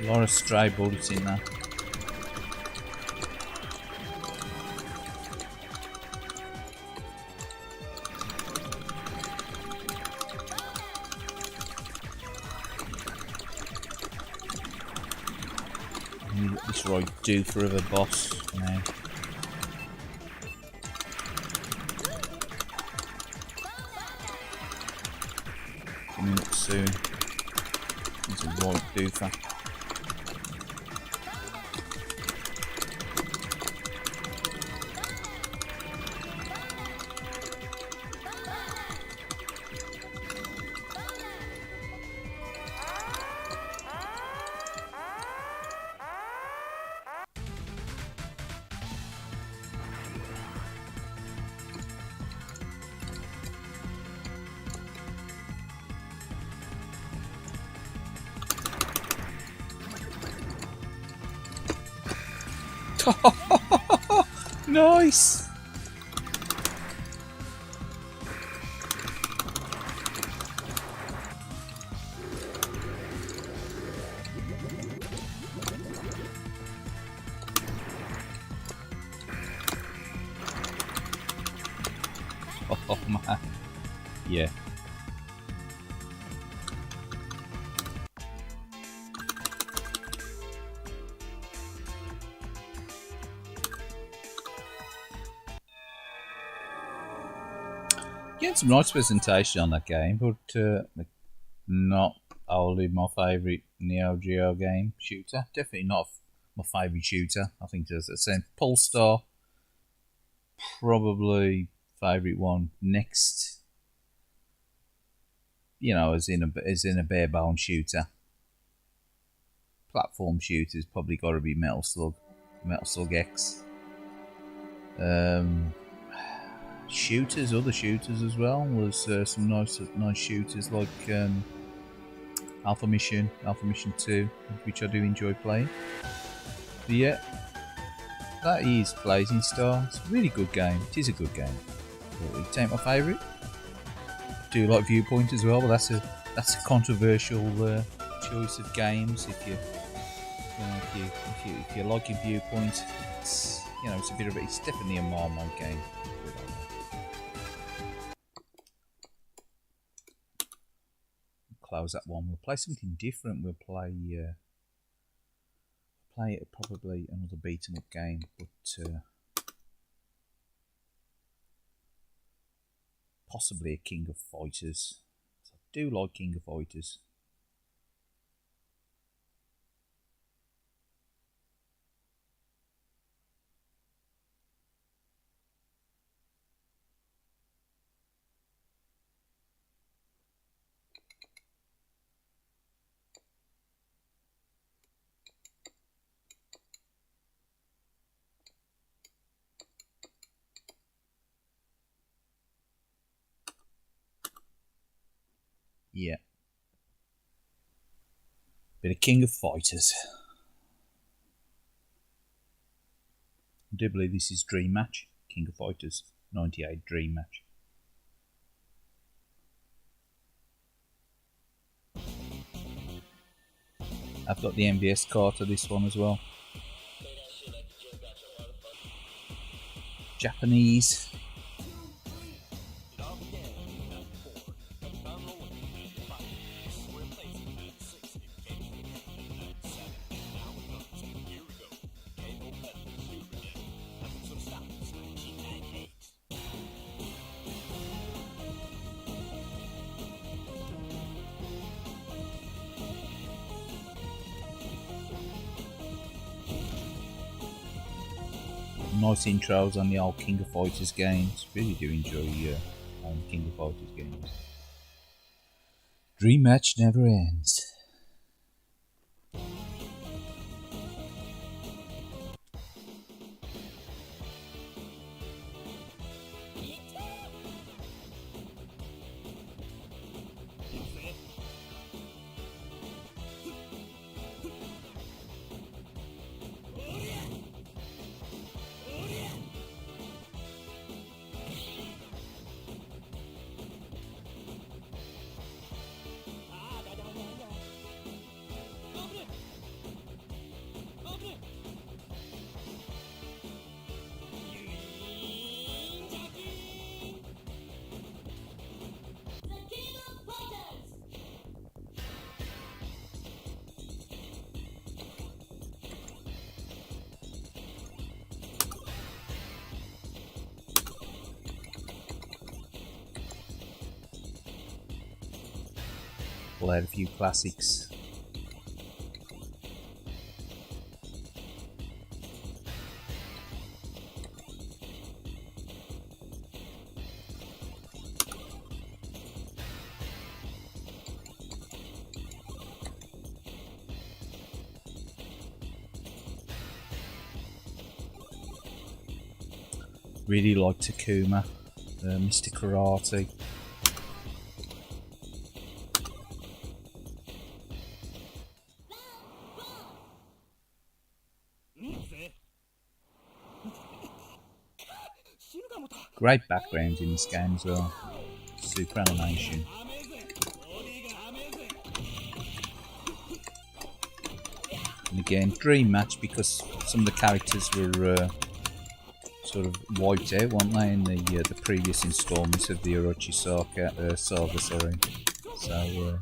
A lot of stray bullets in there. Looks right due for a boss now. Coming up soon. It's a right doofer. Nice! Oh man. Yeah. Getting some nice presentation on that game, but not only my favourite Neo Geo game shooter. Definitely not my favourite shooter. I think there's a same Polestar, probably favourite one next. You know, as in a bare bone shooter. Platform shooters probably got to be Metal Slug X. Shooters, other shooters as well. There's some nice shooters like Alpha Mission 2, which I do enjoy playing. But yeah, that is Blazing Star. It's a really good game. It is a good game. It ain't my favourite. Do like Viewpoint as well, but that's a controversial choice of games. If you're liking Viewpoint, it's it's definitely a Marmite game. Close that one. We'll play something different. We'll play probably another beat 'em up game, but possibly a King of Fighters. I do like King of Fighters. Yeah. Bit of King of Fighters. I do believe this is Dream Match. King of Fighters 98 Dream Match. I've got the MVS card to this one as well. Japanese. Nice intros on the old King of Fighters games. Really do enjoy King of Fighters games. Dream Match never ends. pull out a few classics. Really like Takuma, Mr. Karate. Great background in this game as well. Super animation. And again, dream match because some of the characters were sort of wiped out, weren't they, in the previous instalments of the Orochi saga. Sorry. So.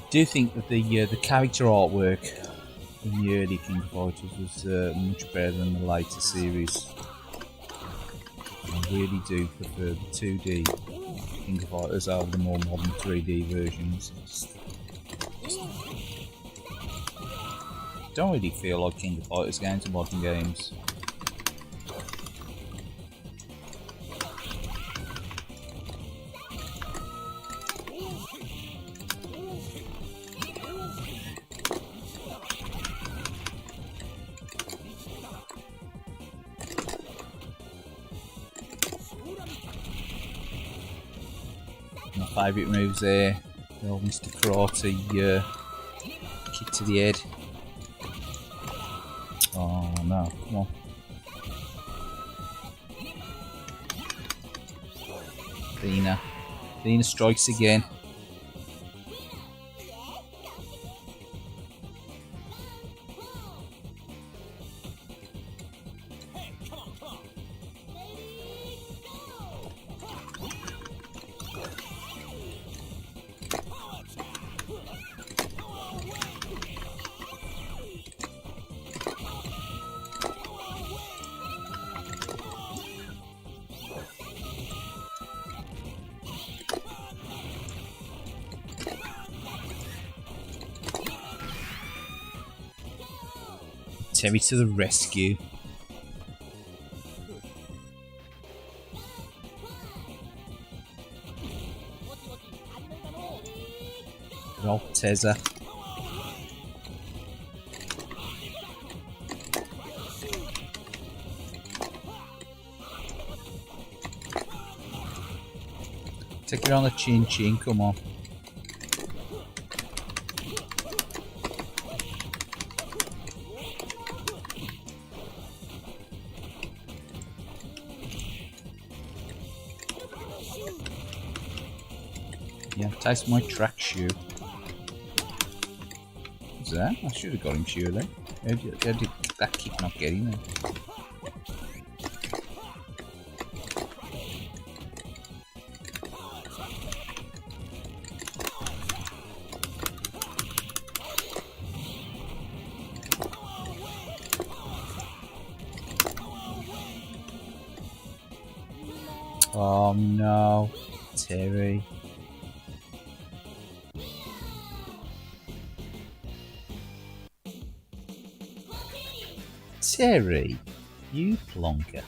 I do think that the character artwork in the early King of Fighters was much better than the later series. I really do prefer the 2D King of Fighters over the more modern 3D versions. Don't really feel like King of Fighters games are modern games. My favourite moves there, the old Mr. Karate kick to the head. Oh no, come on. Dina strikes again. Terry to the rescue. Roll Tezza. Take it on the chin, come on. Yeah, taste my track shoe. What's that? I should have got him surely. How did that kick not get him there? Oh no, Terry. Terry, you plonker.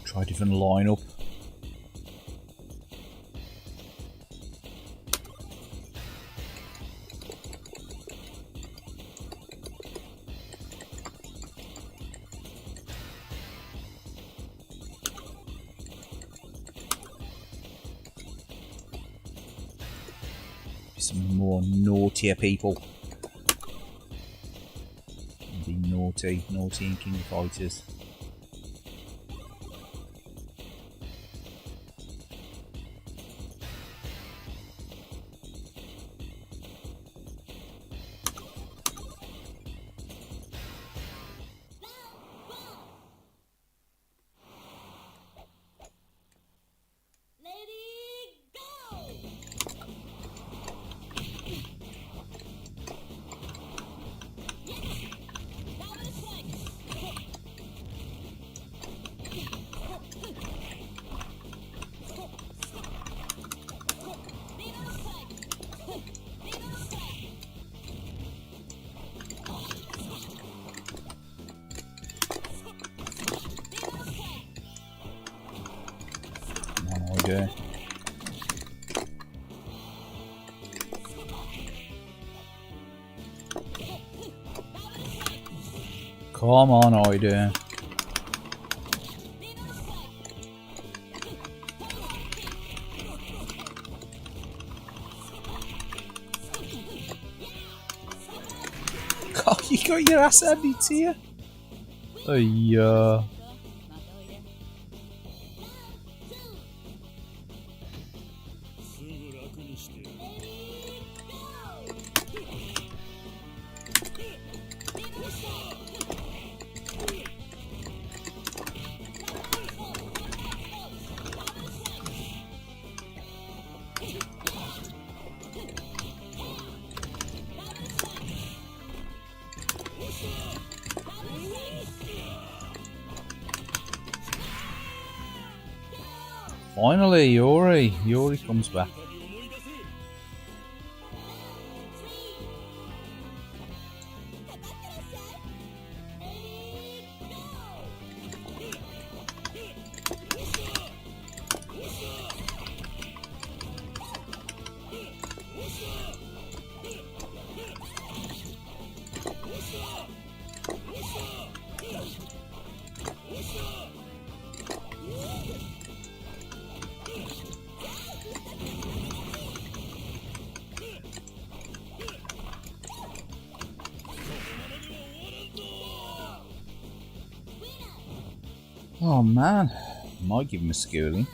Try a different lineup. Some more naughtier people. Be naughty and King of Fighters. Okay. Come on, Ida. God, you got your ass handed to you. Oh yeah. Finally, Yuri comes back. Oh man, might give him a schooling.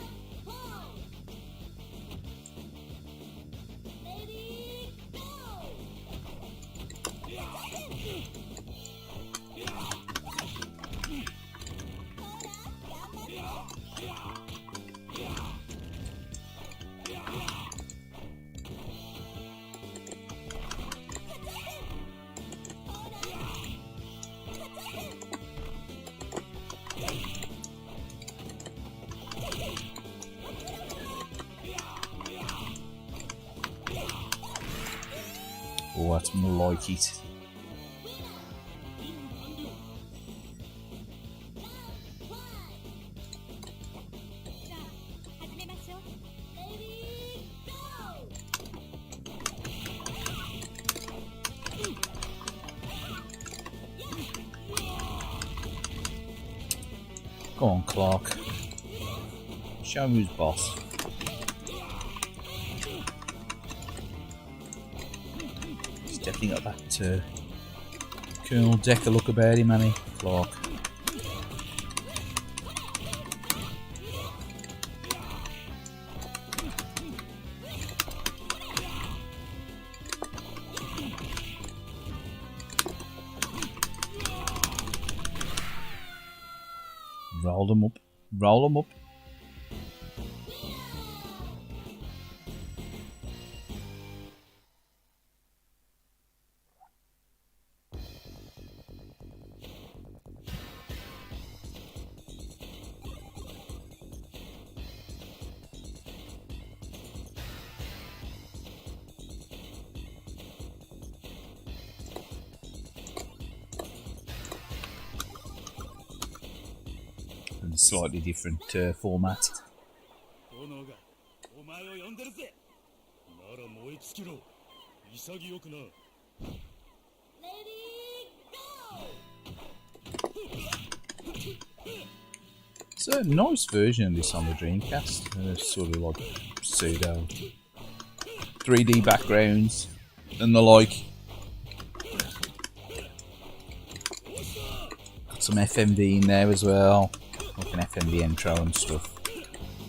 Oh, that's more like it. Go on, Clark. Show him who's boss. He's definitely got that Colonel Decker look about him, hasn't he, Clark? Roll them up. Roll them up. Slightly different format. It's a nice version of this on the Dreamcast. Sort of like pseudo 3D backgrounds and the like. Got some FMV in there as well. Like an FMV intro and stuff.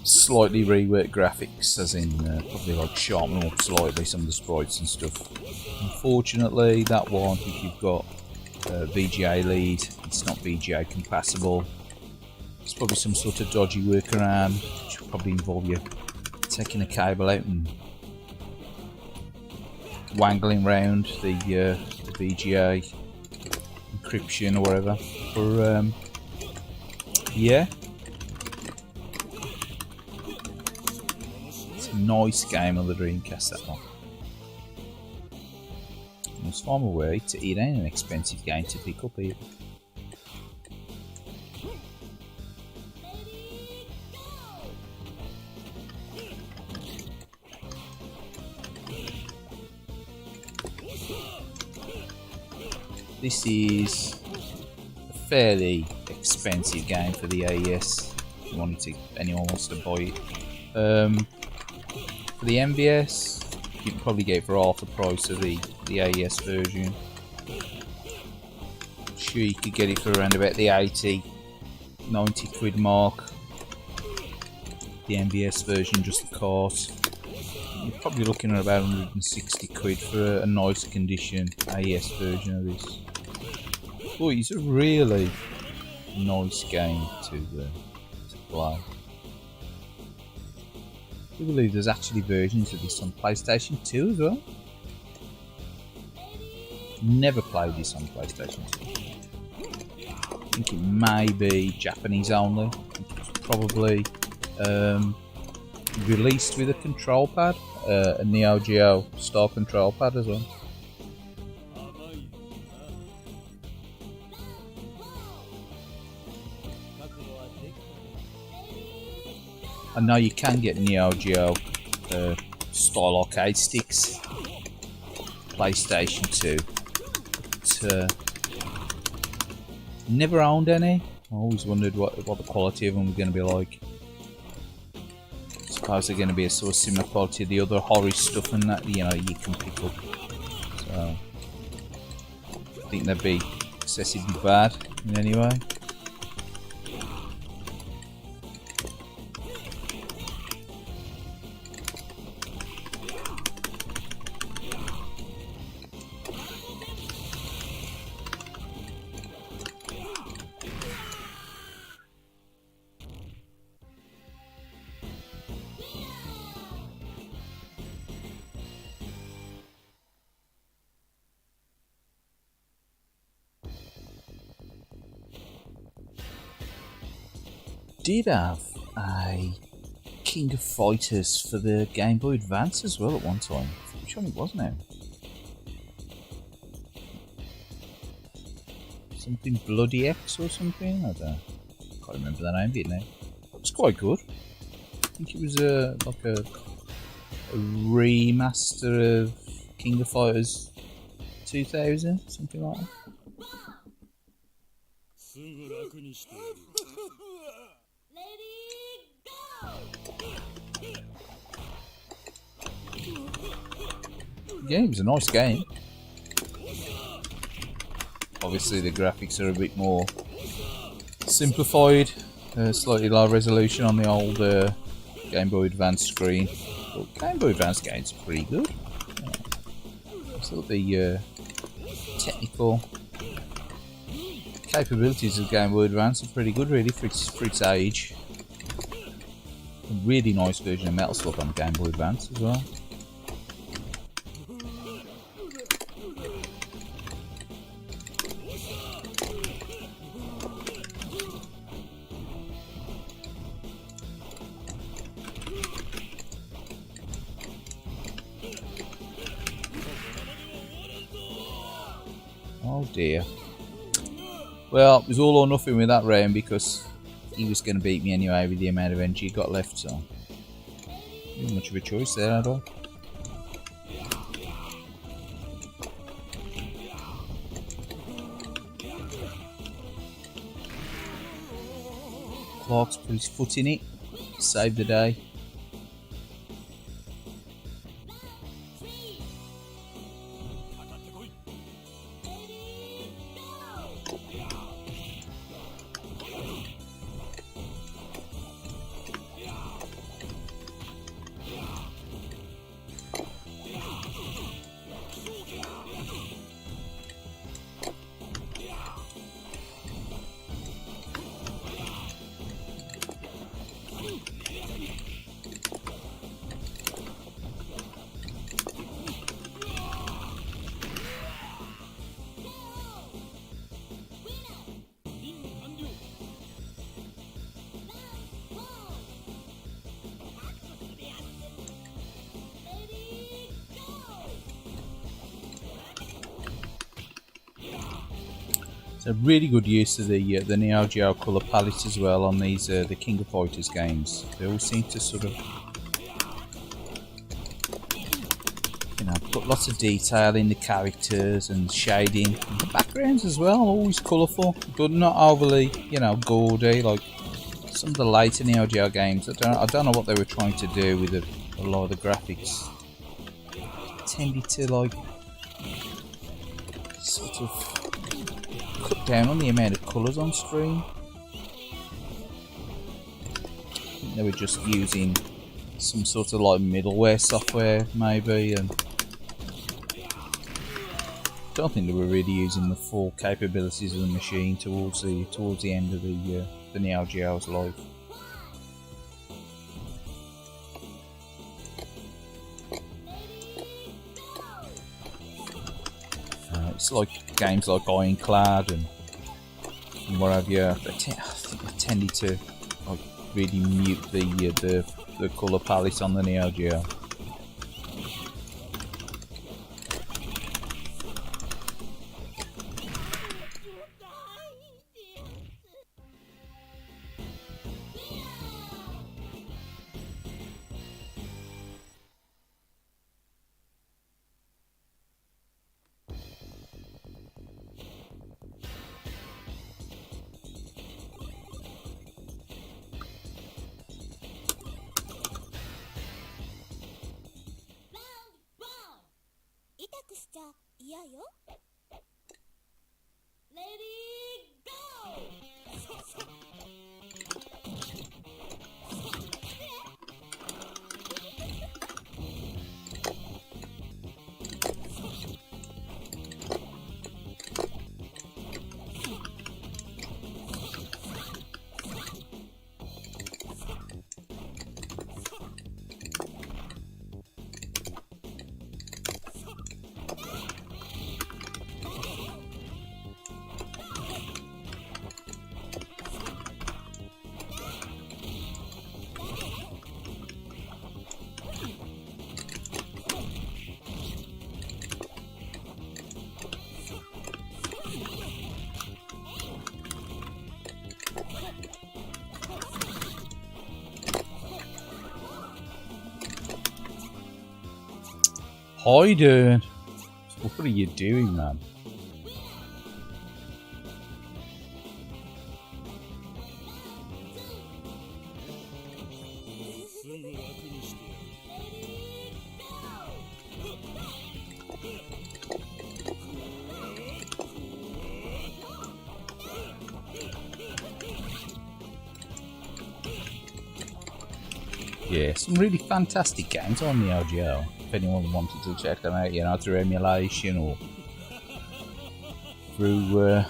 Slightly reworked graphics, as in probably like sharpen up slightly some of the sprites and stuff. Unfortunately, that one, if you've got VGA lead, it's not VGA compatible. It's probably some sort of dodgy workaround, which will probably involve you taking a cable out and wangling around the VGA encryption or whatever. For yeah, it's a nice game on the Dreamcast, that one. As far away, it ain't an expensive game to pick up either. This is a fairly expensive game for the AES. If anyone wants to buy it. For the MVS, you can probably get it for half the price of the AES version. I'm sure you could get it for around about the 90 quid mark. The MVS version, just the cart. You're probably looking at about 160 quid for a nice condition AES version of this. But it's a really nice game to play. I believe there's actually versions of this on PlayStation 2 as well. Never played this on PlayStation 2. I think it may be Japanese only. I think it's probably released with a control pad, a Neo Geo style control pad as well. I know you can get Neo Geo style arcade sticks, PlayStation 2, but never owned any. I always wondered what the quality of them were going to be like. I suppose they're going to be a sort of similar quality to the other horror stuff and that, you know, you can pick up. So I think they'd be excessively bad in any way. Did have a King of Fighters for the Game Boy Advance as well at one time. Which one it was now? Something Bloody X or something? I can't remember the name of it now. It was quite good. I think it was like a remaster of King of Fighters 2000, something like that. Yeah, it was a nice game. Obviously the graphics are a bit more simplified, slightly lower resolution on the old Game Boy Advance screen. But Game Boy Advance games are pretty good. I thought the technical capabilities of Game Boy Advance are pretty good, really, for its age. A really nice version of Metal Slug on Game Boy Advance as well. Oh dear. Well, it was all or nothing with that round because he was going to beat me anyway with the amount of energy he got left, so not much of a choice there at all. Clark's put his foot in it, saved the day. So really good use of the Neo Geo colour palette as well on these the King of Fighters games. They all seem to sort of, you know, put lots of detail in the characters and shading. And the backgrounds as well, always colourful, but not overly, you know, gaudy like some of the later Neo Geo games. I don't know what they were trying to do with a lot of the graphics. It tended to like sort of cut down on the amount of colours on screen. I think they were just using some sort of like middleware software maybe, and I don't think they were really using the full capabilities of the machine towards the end of the Neo Geo's life. It's like games like Ironclad and what have you. I think I tended to like really mute the colour palette on the Neo Geo. Hi dude, what are you doing, man? Yeah, some really fantastic games on the LGL. If anyone wanted to check them out, you know, through emulation or through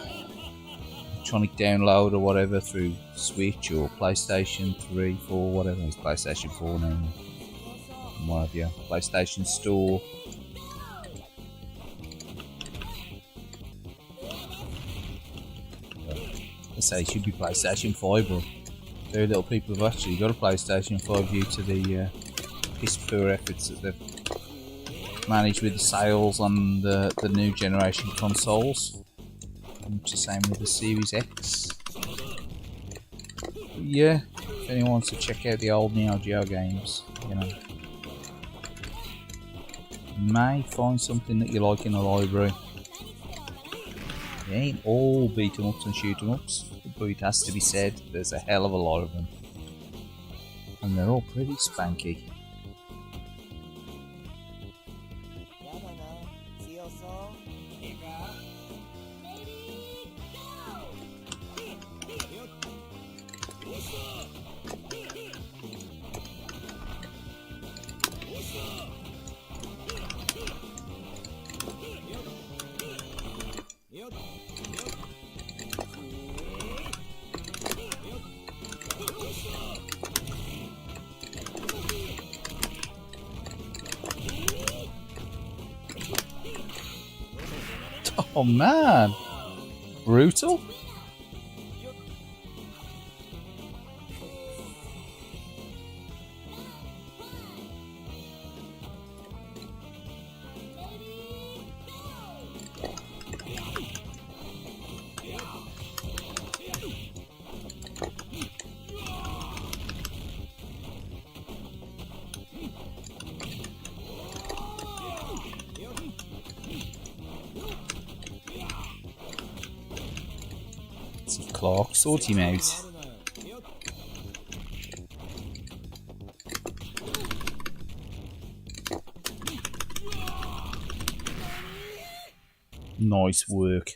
electronic download or whatever through Switch or PlayStation 3, 4, whatever. It's PlayStation 4 now. And what have you? PlayStation Store. I say it should be PlayStation 5, but very little people have actually got a PlayStation 5 due to the piss poor efforts that they've managed with the sales on the new generation consoles. Much the same with the Series X. But yeah, if anyone wants to check out the old Neo Geo games, you know, you may find something that you like in the library. It ain't all beat 'em ups and shoot 'em ups, but it has to be said, there's a hell of a lot of them. And they're all pretty spanky. Oh man, brutal. Clark, sort him out. Nice work.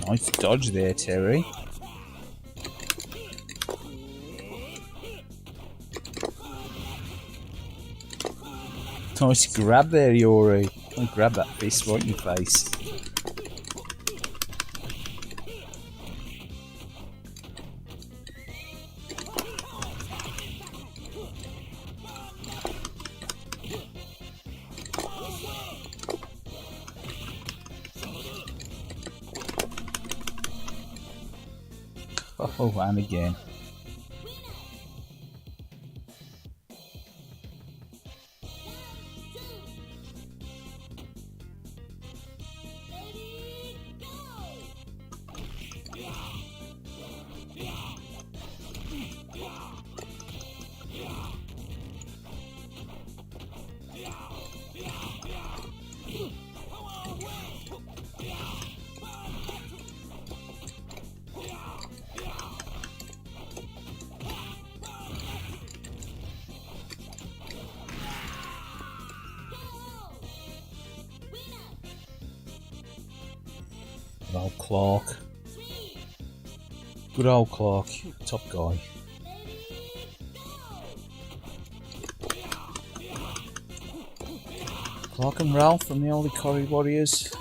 Nice dodge there, Terry. Nice grab there, Yori. I'll grab that fist right in your face. Oh, and again. Good old Clark. Good old Clark, top guy. Clark and Ralph from the old Ikari Warriors.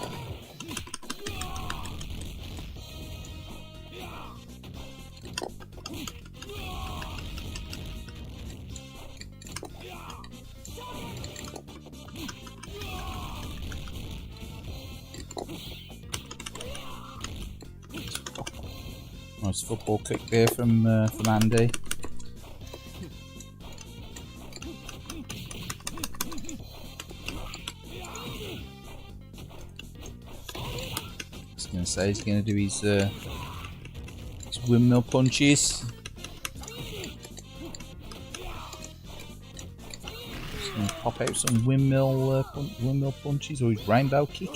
Nice football kick there from Andy. say he's going to do his windmill punches. He's going to pop out some windmill punches, or his rainbow kick.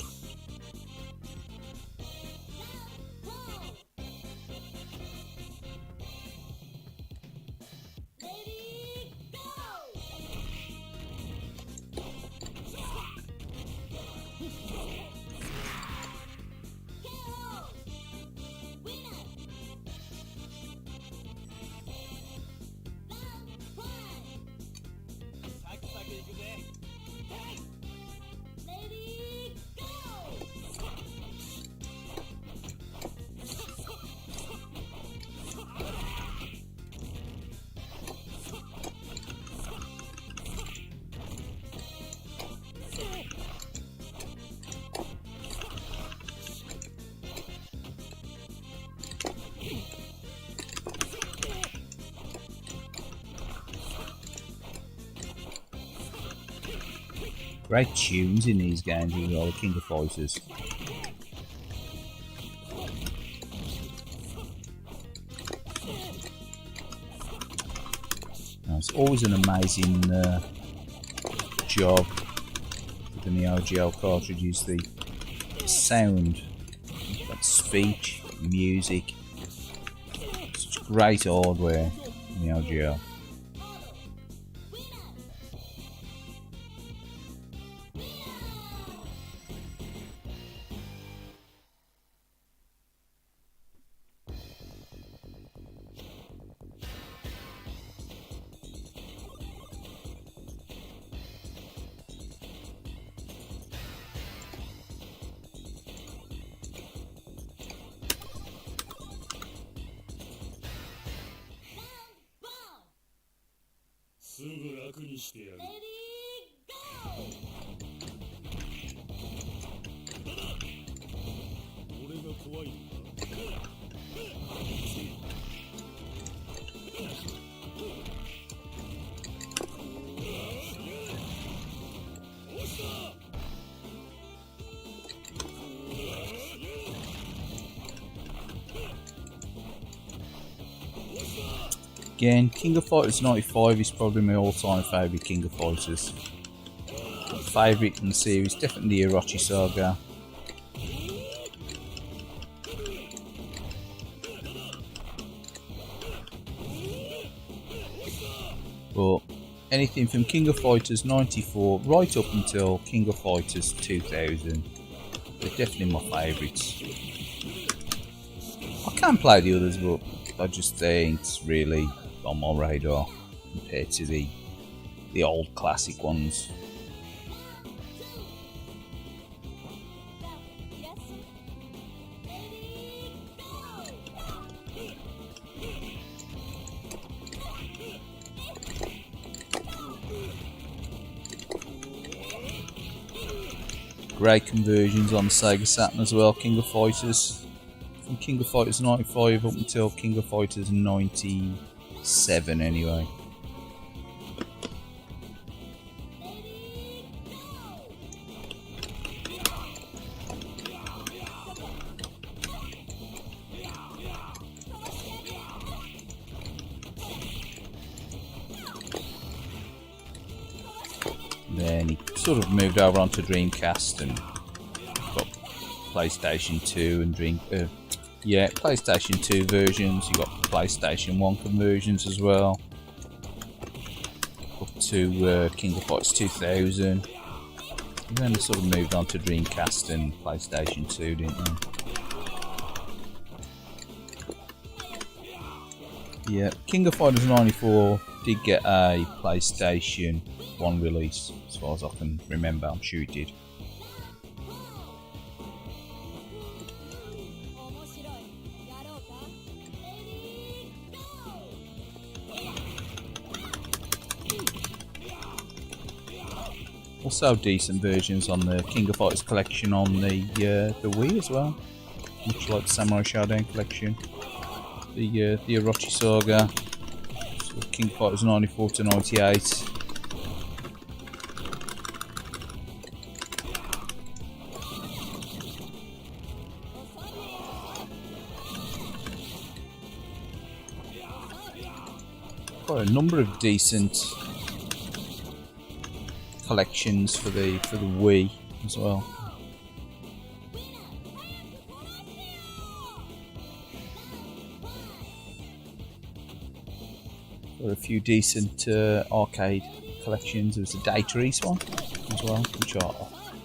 Great tunes in these games with all the King of Fighters. Now, it's always an amazing job with the Neo Geo cartridges. The sound, like speech, music, such great hardware in Neo Geo. Again, King of Fighters 95 is probably my all-time favourite King of Fighters. Favourite in the series, definitely the Orochi Saga. But anything from King of Fighters 94 right up until King of Fighters 2000, they're definitely my favourites. I can play the others, but I just think it's really on my radar compared to the old classic ones. Great conversions on the Sega Saturn as well, King of Fighters. From King of Fighters 95 up until King of Fighters 97 anyway. Then he sort of moved over onto Dreamcast and got PlayStation 2 and PlayStation 2 versions. You got PlayStation 1 conversions as well. Up to King of Fighters 2000. And then they sort of moved on to Dreamcast and PlayStation 2, didn't they? Yeah, King of Fighters 94 did get a PlayStation 1 release, as far as I can remember. I'm sure it did. Also decent versions on the King of Fighters collection on the Wii as well, much like the Samurai Shodown collection. The Orochi Saga, so King of Fighters 94 to 98. quite a number of decent collections for the Wii as well. Got a few decent arcade collections. There was a Data East one as well, which I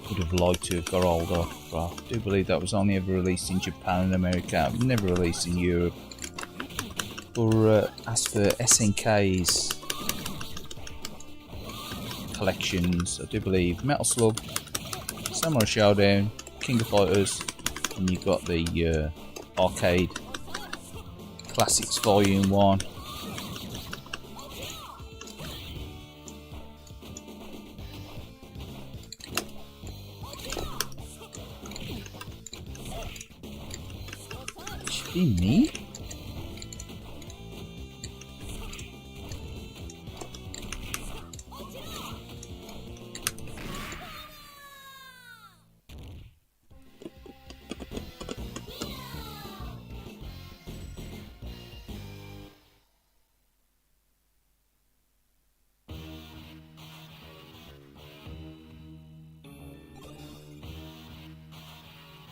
would have liked to have got older, but I do believe that was only ever released in Japan and America, never released in Europe. But as for SNK's collections, I do believe Metal Slug, Samurai Showdown, King of Fighters, and you've got the arcade classics volume 1. Should be me?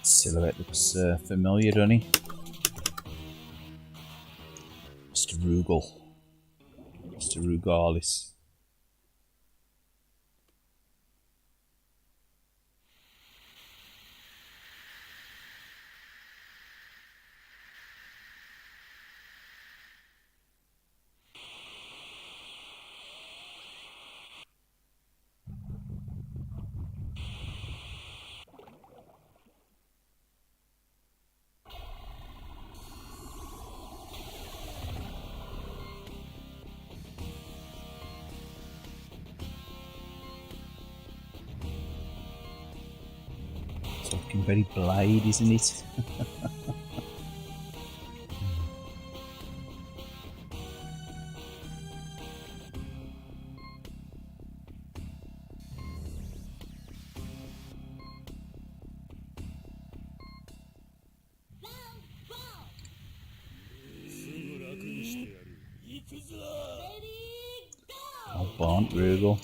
Silhouette looks familiar, doesn't he? Mr. Rugal. Mr. Rugalis. It's looking very Blade, isn't it? Oh, Barnt Rugal.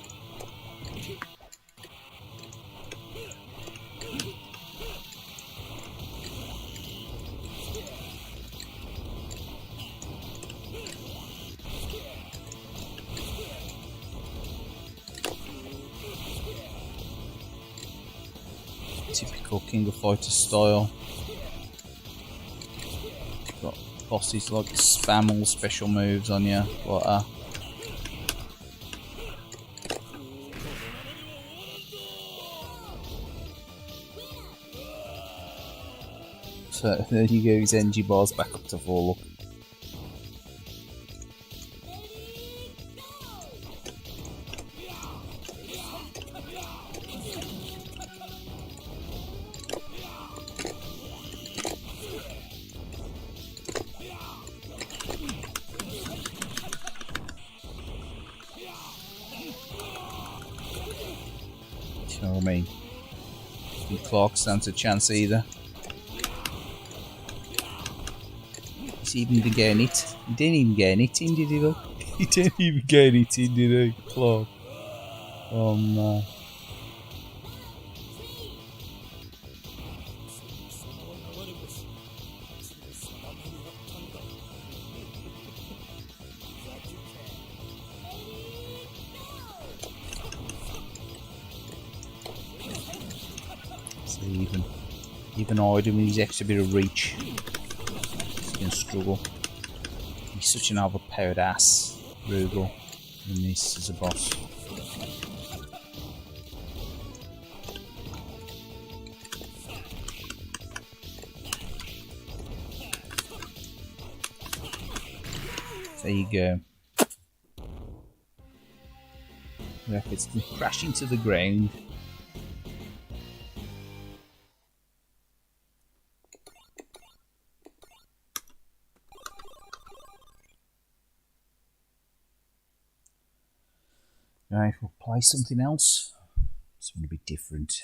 Typical King of Fighters style. Got bosses like spam all special moves on you, like that. So there you go, his energy bar's back up to full. Look. You know what I mean? And Clark stands a chance either. He's even getting it. He didn't even get anything, did he? Look? He didn't even get anything, did he, Clark? Oh no. See, even Iden with his extra bit of reach, he's gonna struggle. He's such an overpowered ass, Rugal, in this as a boss. There you go. Rapids can crash into the ground. Right, we'll play something else. Something a bit different.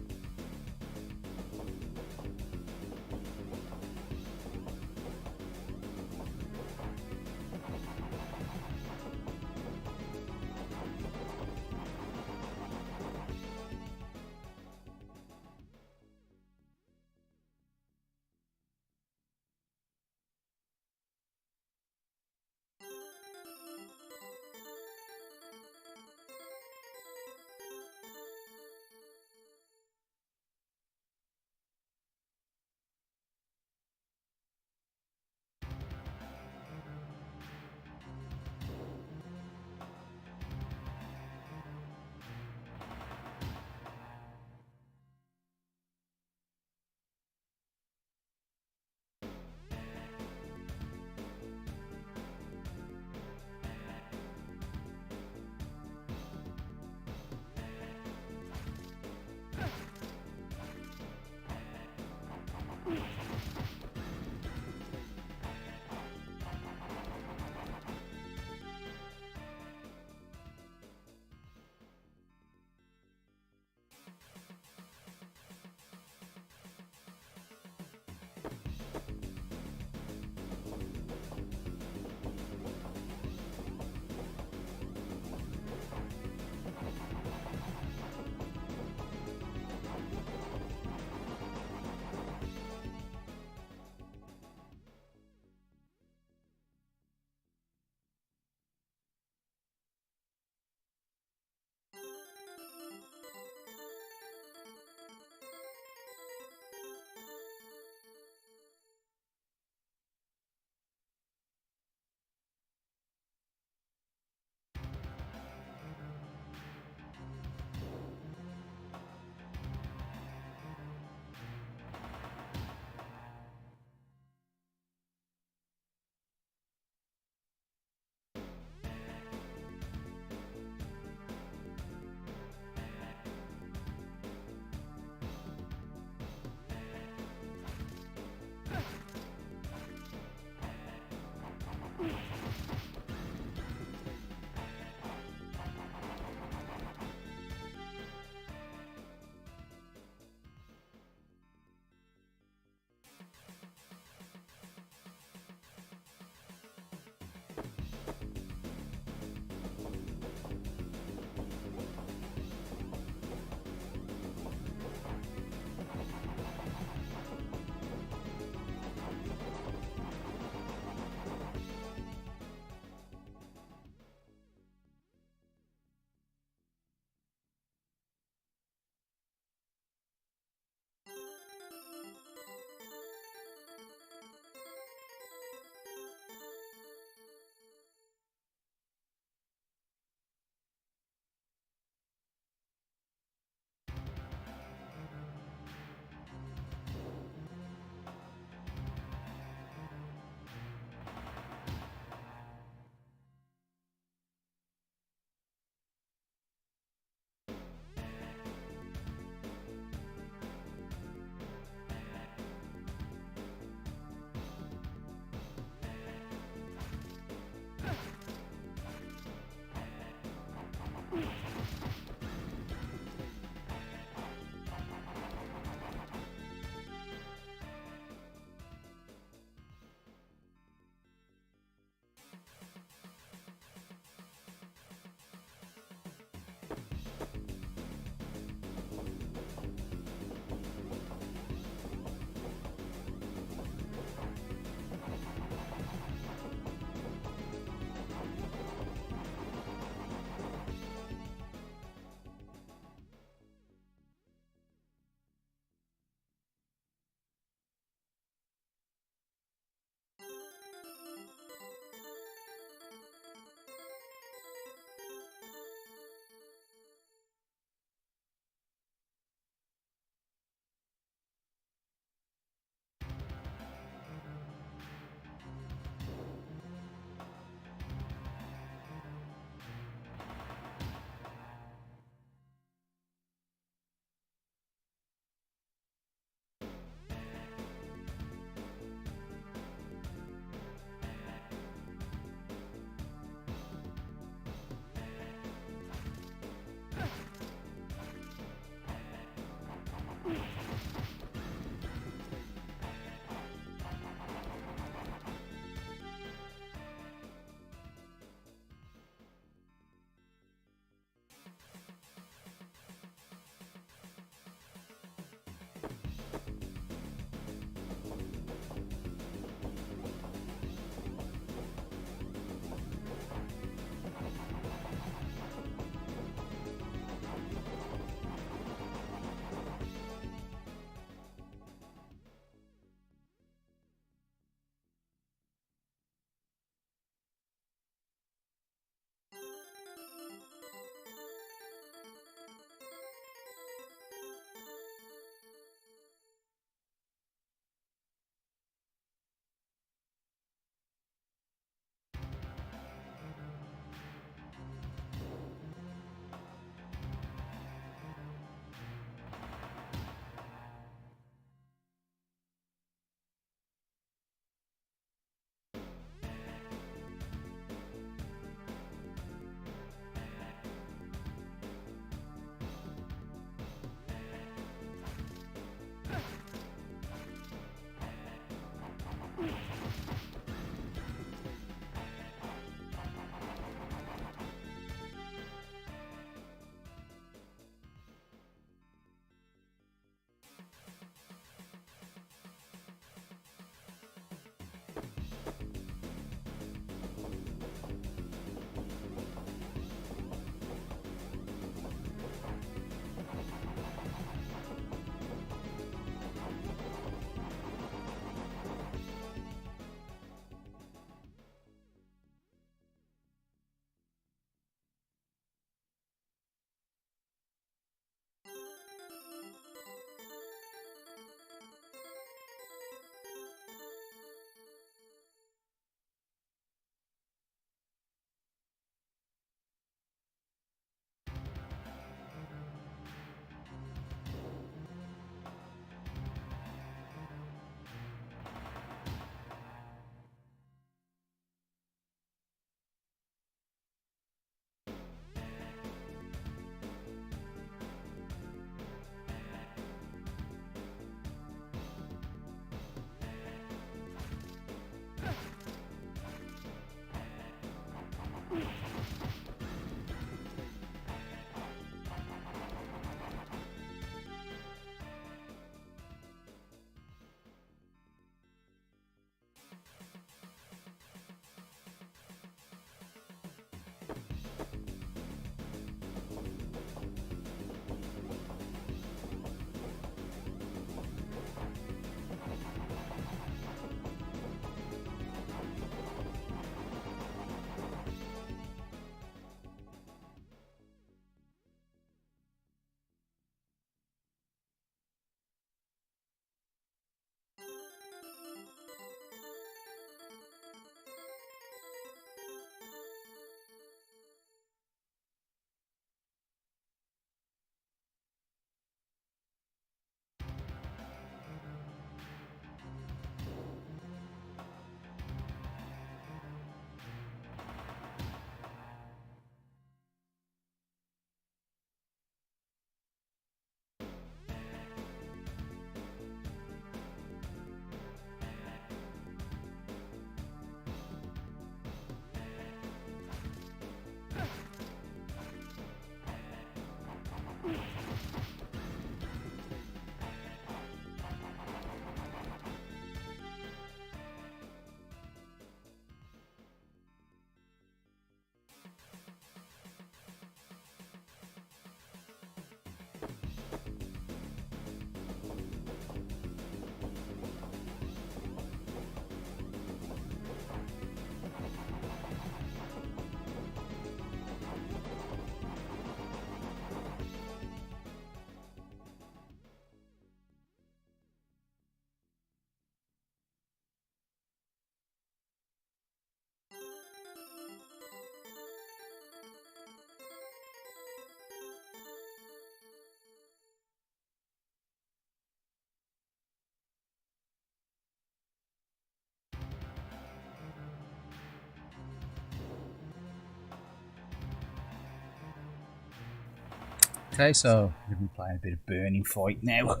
Okay, so we're going to be playing a bit of Burning Fight now.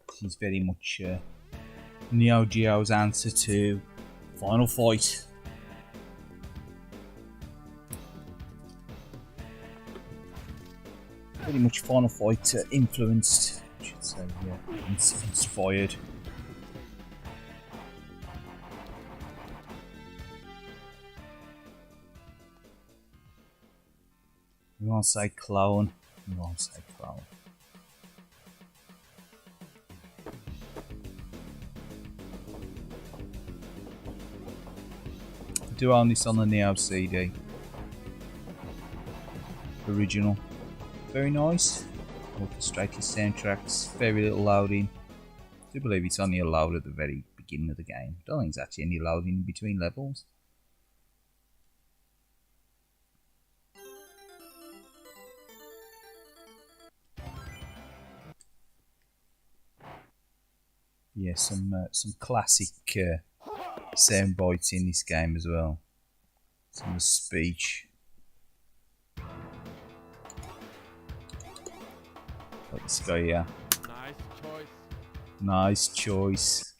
This is very much Neo Geo's answer to Final Fight. Pretty much Final Fight influenced, I should say, yeah, inspired. We won't say clone. We won't say clone. I do own this on the Neo CD. Original. Very nice. Orchestrated soundtracks. Very little loading. I do believe it's only a load at the very beginning of the game. I don't think there's actually any loading in between levels. Yeah, some classic sound bites in this game as well. Some of the speech. Like this guy here. Nice choice. Nice choice.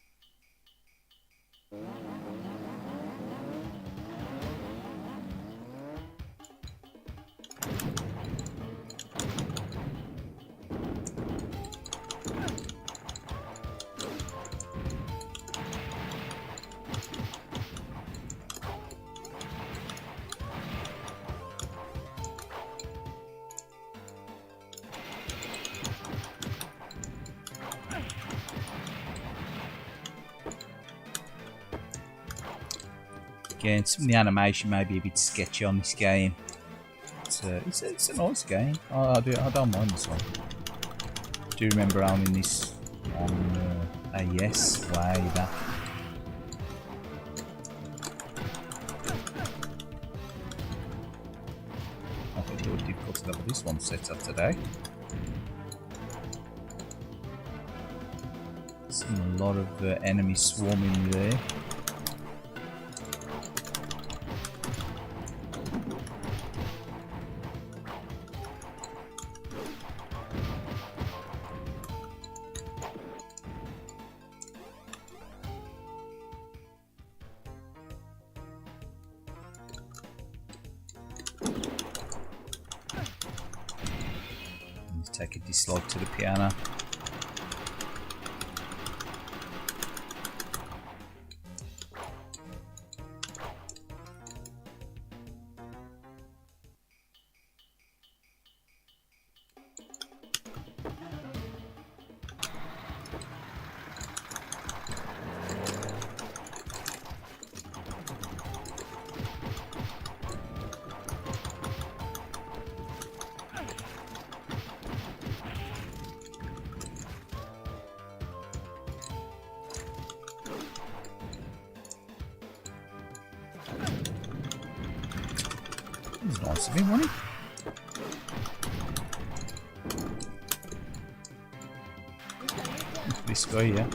Again, some of the animation may be a bit sketchy on this game. It's a nice game. I don't mind this one. I do remember owning this on AES way back. I think it would be difficult to level this one set up today. Seen a lot of enemies swarming there. Take a dislike to the piano. He's nice of him, wasn't he? This guy, yeah.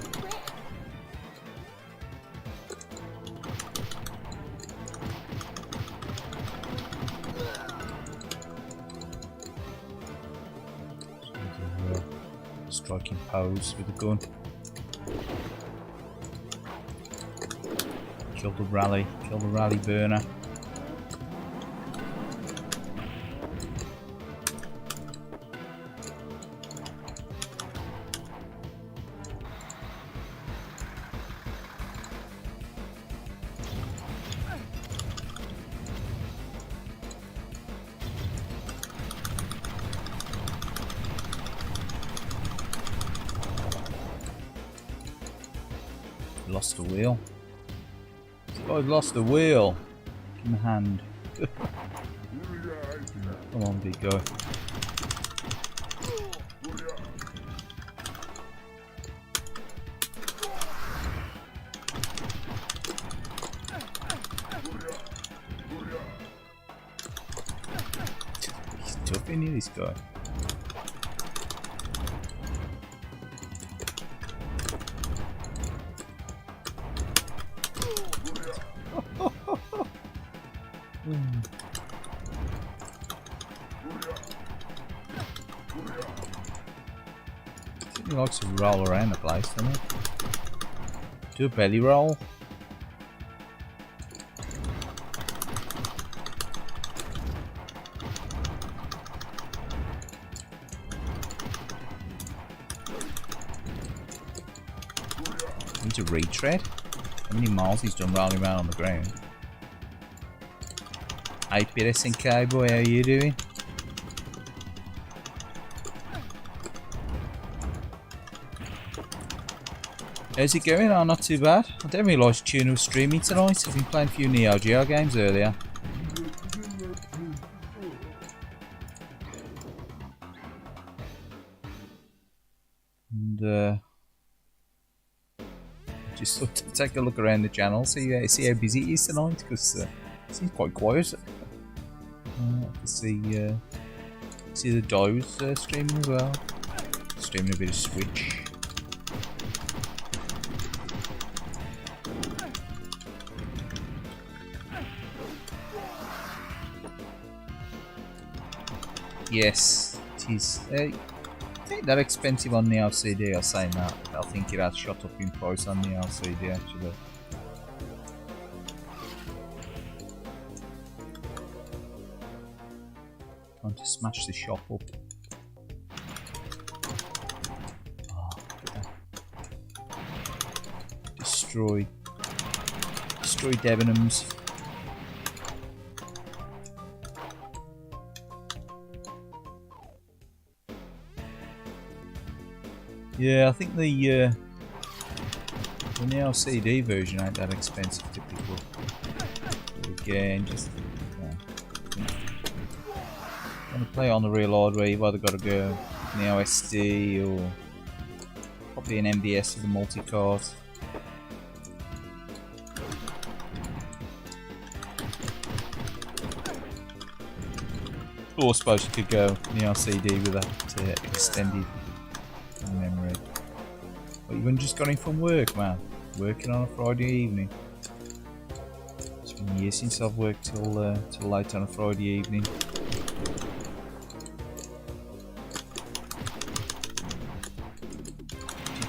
Striking pose with a gun. Kill the rally burner. Lost the wheel. I've lost the wheel. Give him a hand. Come on, big guy. He's tough, isn't he, this guy? He likes to roll around the place, doesn't he? Do a belly roll. Need to retread. How many miles he's done rolling around on the ground? 8-bit SNK boy, how are you doing? How's it going? Oh, not too bad. I didn't realise Tuna was streaming tonight. I've been playing a few Neo Geo games earlier. And just thought to take a look around the channel, see how busy it is tonight, because it seems quite quiet. I can see the Dows streaming as well. Streaming a bit of Switch. Yes, it is. It ain't that expensive on the LCD, I was saying that. I think it has shot up in price on the LCD actually. Trying to smash the shop up. Oh, destroy Debenhams. Yeah, I think the LCD version ain't that expensive to pick up. But again, just want to play it on the real hardware, you've either got to go Neo SD or probably an MVS with a multi-card. Or I suppose you could go Neo CD with that extended memory. But you've only just got in from work, man. Working on a Friday evening. It's been years since I've worked till late on a Friday evening.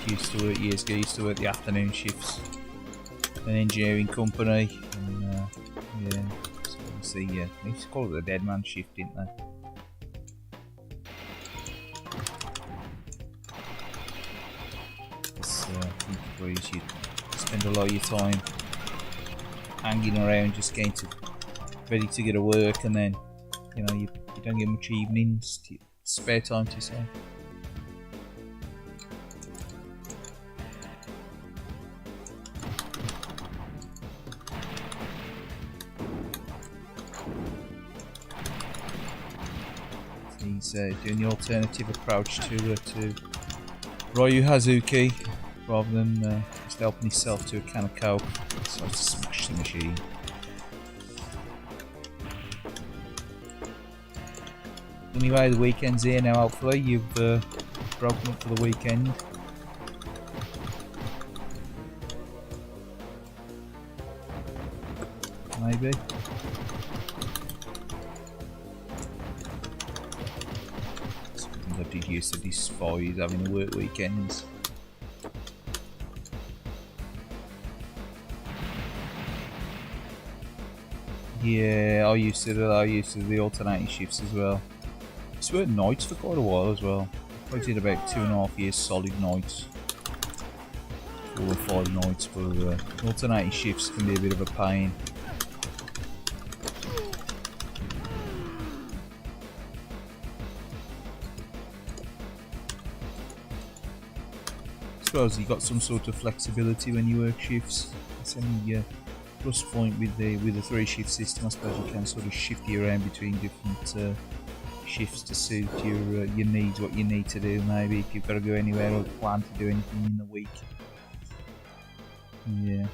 Used to work years ago. Used to work the afternoon shifts. An engineering company, and yeah. So obviously, they used to call it the dead man shift, didn't they? Where you should spend a lot of your time hanging around, just getting ready to get to work, and then you don't get much evenings, spare time to yourself. He's doing the alternative approach to Ryu Hazuki. Rather than just helping himself to a can of coke, so to smash the machine. Anyway, the weekend's here now. Hopefully, you've broken up for the weekend. Maybe. Something I did used to despise having to work weekends. Yeah, I used to do the alternating shifts as well. I used to work nights for quite a while as well. I did about 2.5 years solid nights. 4 or 5 nights, but alternating shifts can be a bit of a pain. I suppose you got some sort of flexibility when you work shifts. It's only plus point with the 3-shift system. I suppose you can sort of shift you around between different shifts to suit your needs, what you need to do. Maybe if you've got to go anywhere or plan to do anything in the week. Yeah.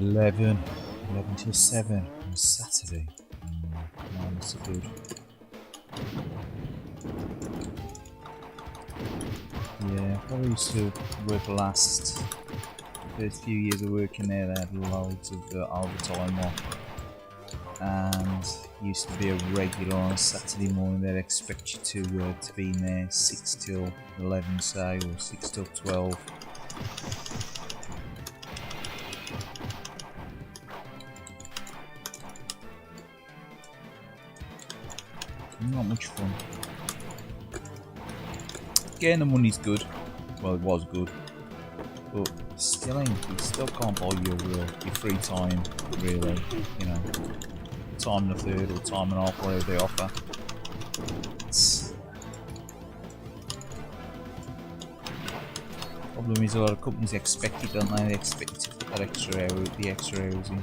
11 till 7 on Saturday. No, that's good. Yeah, probably used to work last. First few years of working there, they had loads of overtime on. And used to be a regular on a Saturday morning. They'd expect you to be in there 6 till 11, say, or 6 till 12. Not much fun. Getting the money's good. Well, it was good, but still ain't. You still can't buy your free time, really. You know, time and a third or time and a half, whatever they offer. Problem is, a lot of companies expect it, don't they? They expect you to put that extra hour, the extra hours in.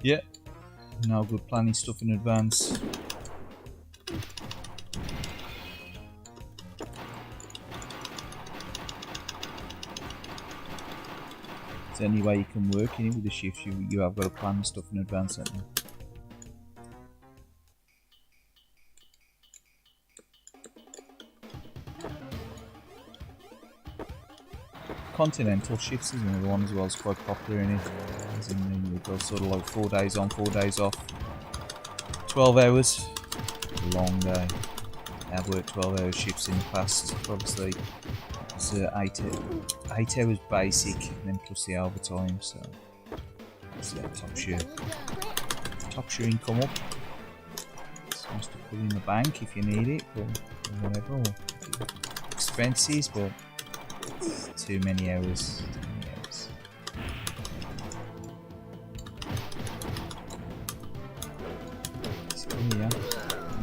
Yeah, no good planning stuff in advance. It's the only way you can work in it with the shifts. You have got to plan stuff in advance, haven't you? Continental shifts is another one as well. It's quite popular in it. As in, you've got sort of like 4 days on, 4 days off. 12 hours. Long day. I've worked 12-hour shifts in the past. Obviously, it's 8 hours basic, and then plus the overtime. So that tops your income up. It's nice to put in the bank if you need it, or whatever. Or expenses, but too many hours. So yeah,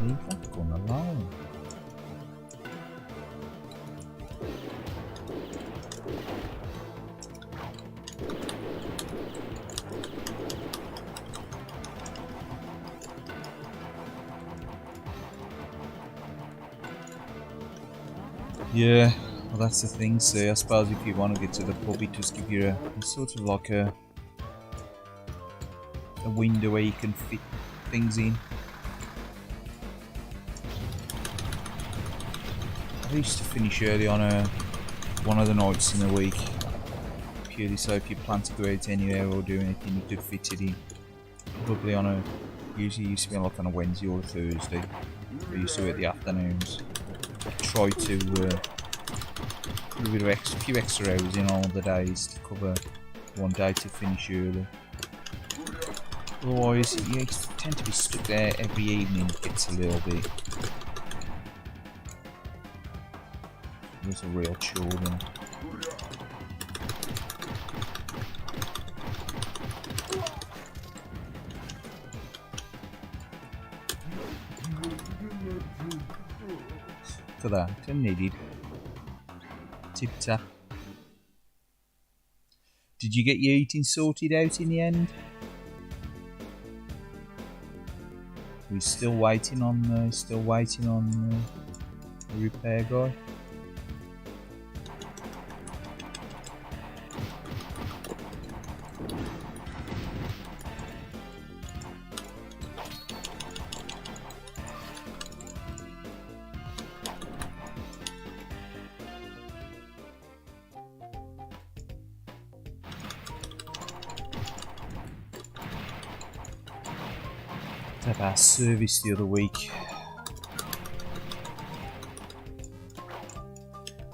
leave that gun alone. Yeah. Well, that's the thing, so I suppose if you want to get to the pub, it just give you a sort of like a window where you can fit things in. I used to finish early on one of the nights in the week, purely so if you plan to go out anywhere or do anything, you could fit it in. Probably usually used to be like on a Wednesday or a Thursday. I used to work the afternoons. Try to put a few extra hours in all the days to cover one day to finish early. Otherwise, you tend to be stuck there every evening. It gets a little bit. It's a real chore then. For that, it's needed. Tip tap. Did you get your eating sorted out in the end? We're still waiting on the repair guy. Had our service the other week.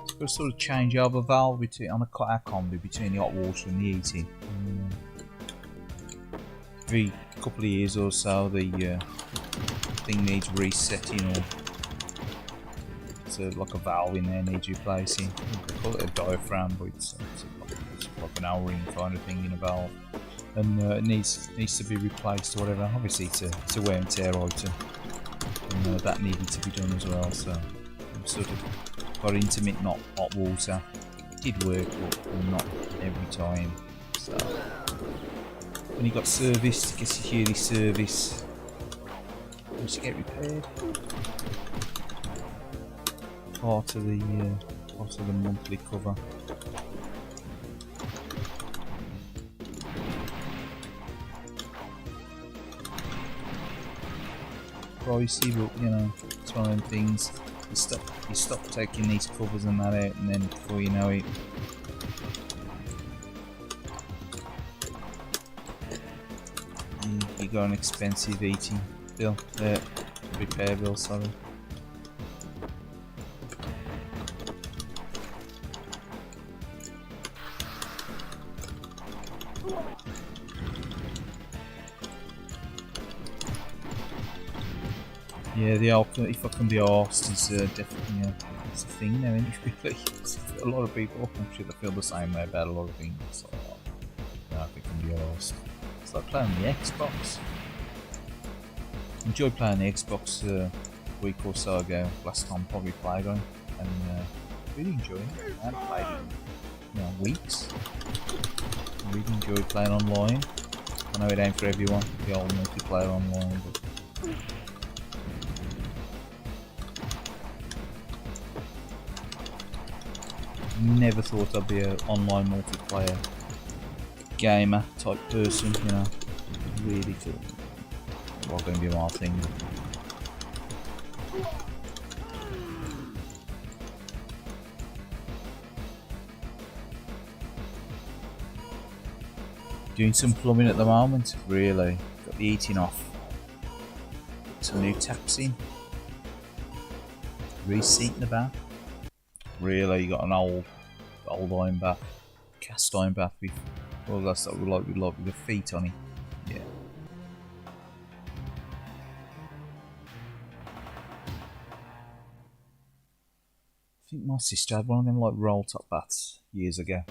It's got a sort of change over valve on our combi between the hot water and the heating. Every couple of years or so, the thing needs resetting, or so like a valve in there needs replacing. They call it a diaphragm, but it's like an O-ring kind of thing in a valve. And it needs to be replaced or whatever. Obviously it's a wear and tear item, and that needed to be done as well, so I'm sort of got intermittent hot water. It did work, but not every time, So when you got serviced, gets your yearly service. Once you get repaired, part of the monthly cover. Pricey, but you know, it's one of them things. You stop taking these covers and that out, and then before you know it, you got an expensive eating bill, repair bill, sorry. Yeah, if I can be arsed is definitely it's a thing now, isn't it, really? A lot of people, I'm sure they feel the same way about a lot of things. So, I think I can be arsed. It's like playing the Xbox. Enjoyed playing the Xbox a week or so ago. Last time probably played on, and really enjoyed it. I haven't played it in weeks. Really enjoyed playing online. I know it ain't for everyone, the old multiplayer online, but never thought I'd be an online multiplayer gamer type person, you know. Really thought it was going to be my thing. Doing some plumbing at the moment, really. Got the heating off. Some new taps in. Reseating the bath. Really, you got an old iron bath, cast iron bath with, well, that's what we like with the feet on it. Yeah. I think my sister had one of them like roll top baths years ago.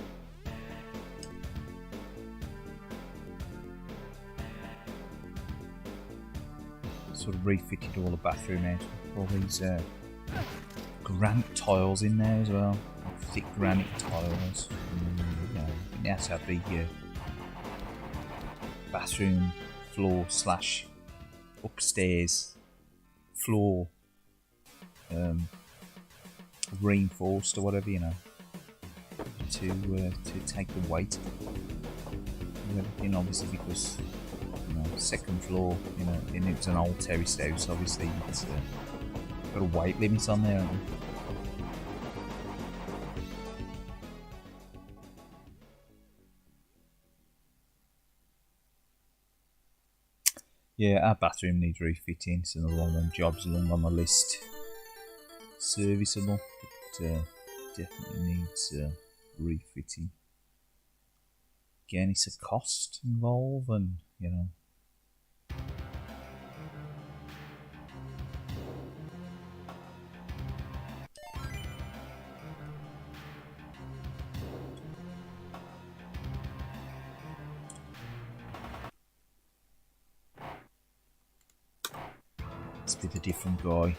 Sort of refitted all the bathroom out. All these granite tiles in there as well, thick granite tiles. You have to have the bathroom floor / upstairs floor reinforced or whatever, you know, to take the weight and everything, obviously, because second floor, and it's an old terrace house, obviously it's got a weight limit on there, haven't we? Yeah, our bathroom needs refitting. It's another one of them jobs along on the list. Serviceable, but definitely needs refitting. Again, it's a cost involved, and it's a bit of a different guy.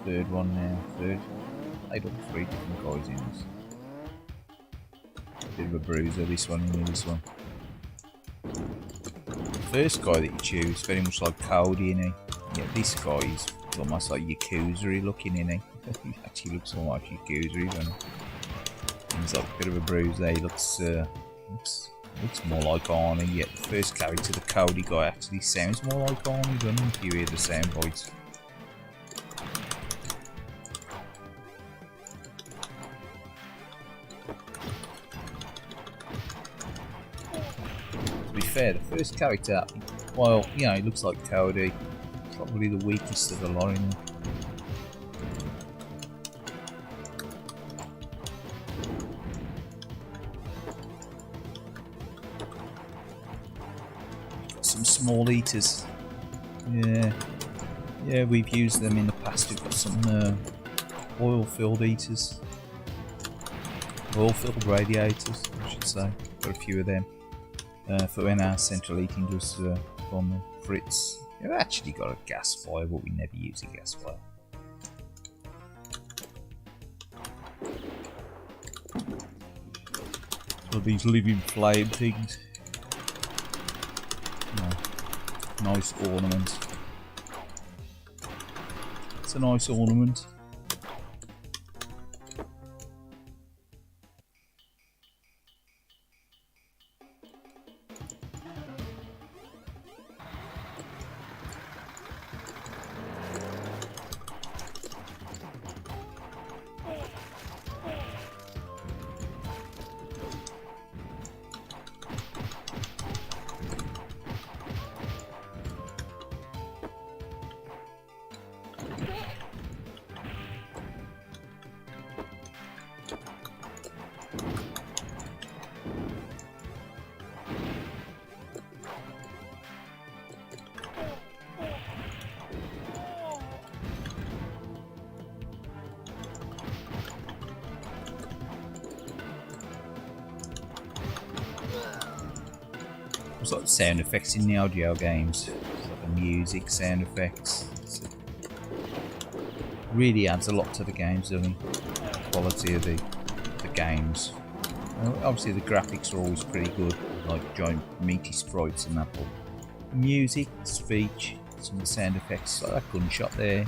Third one now, I got 3 different guys in this. Bit of a bruiser, this one and this one. The first guy that you choose, very much like Kaylied, innit? Yeah, this guy is almost like Yakuza looking, innit? He actually looks almost like Yakuza, doesn't he? He's like a bit of a bruiser. He looks more like Arnie. Yet the first character, the Kaylied guy, actually sounds more like Arnie, doesn't he? If you hear the sound bites. To be fair, the first character, while he looks like Kaylied, probably the weakest of the lot in there. Some small eaters. Yeah, we've used them in the past. We've got some oil-filled eaters. Oil-filled radiators, I should say. Got a few of them. For when our central heating does on the fritz. We've actually got a gas fire, but we never use a gas fire. So these living flame things. Nice ornament. It's a nice ornament. There's like sound effects in the audio games, like the music, sound effects. Really adds a lot to the games, doesn't it? The quality of the games. Obviously the graphics are always pretty good, like giant meaty sprites and that, but music, speech, some of the sound effects, like that gunshot there.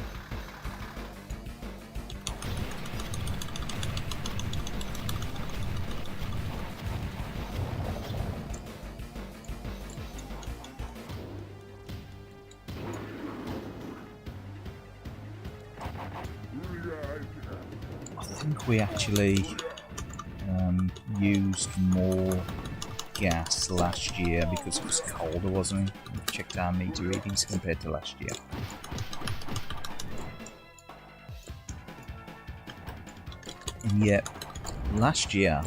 I think we actually used more gas last year because it was colder, wasn't it? We checked our meter readings compared to last year. And yet, last year,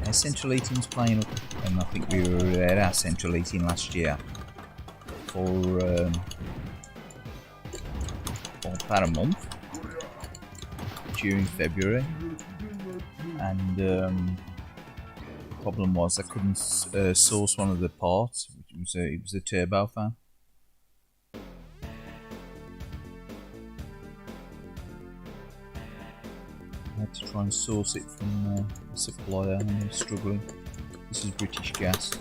our central heating was playing up, and I think we were at our central heating last year for about a month during February, and the problem was I couldn't source one of the parts. It was a turbo fan. I had to try and source it from a supplier, and I was struggling. This is British Gas.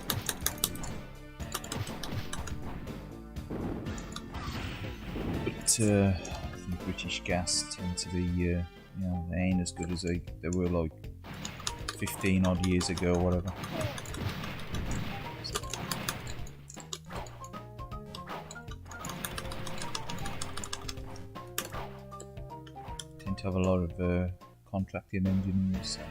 But I think British Gas tend to be, you know, they ain't as good as they were like 15 odd years ago or whatever. Tend to have a lot of contracting engineers. So.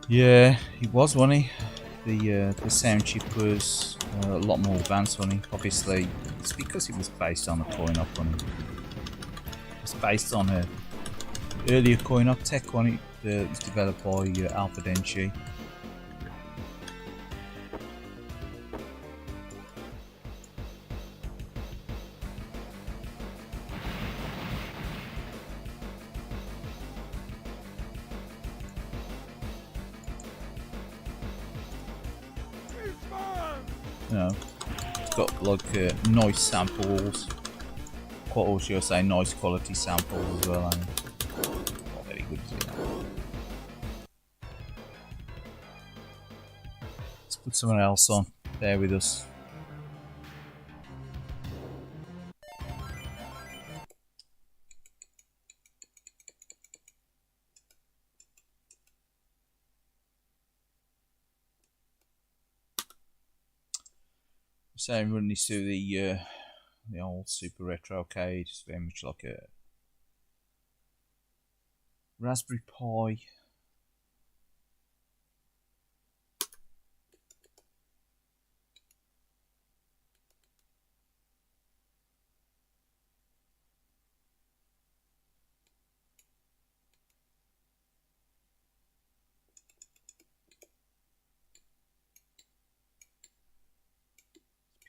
Yeah, he was, wasn't he? The sound chip was a lot more advanced, wasn't he? Obviously, it's because it was based on a coin-op, wasn't it? It's based on a earlier coin-op tech, wasn't it? It was developed by Alpha Denshi. You know, it's got like nice samples, or should I say nice quality samples as well. Not very good to see. Let's put someone else on there with us. So I'm running this through the old Super Retro Arcade. It's very much like a Raspberry Pi.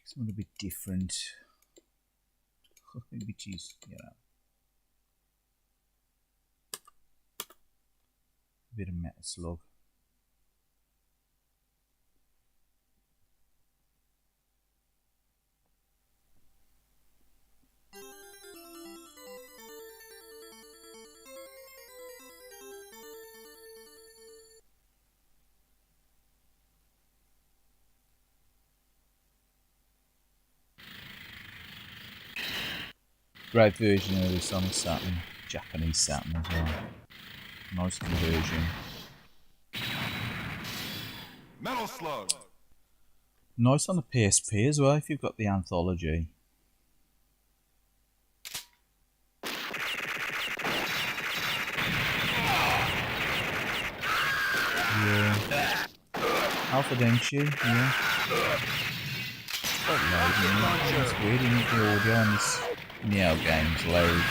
Something a bit different, which is, you know, a bit of Metal Slug. Great version of this on the Saturn, Japanese Saturn as well. Nice conversion. Metal Slug. Nice on the PSP as well if you've got the anthology. Yeah. Alpha Denshi, yeah. Quite loud, yeah. It's weird, you need the audio on this Neo game's loud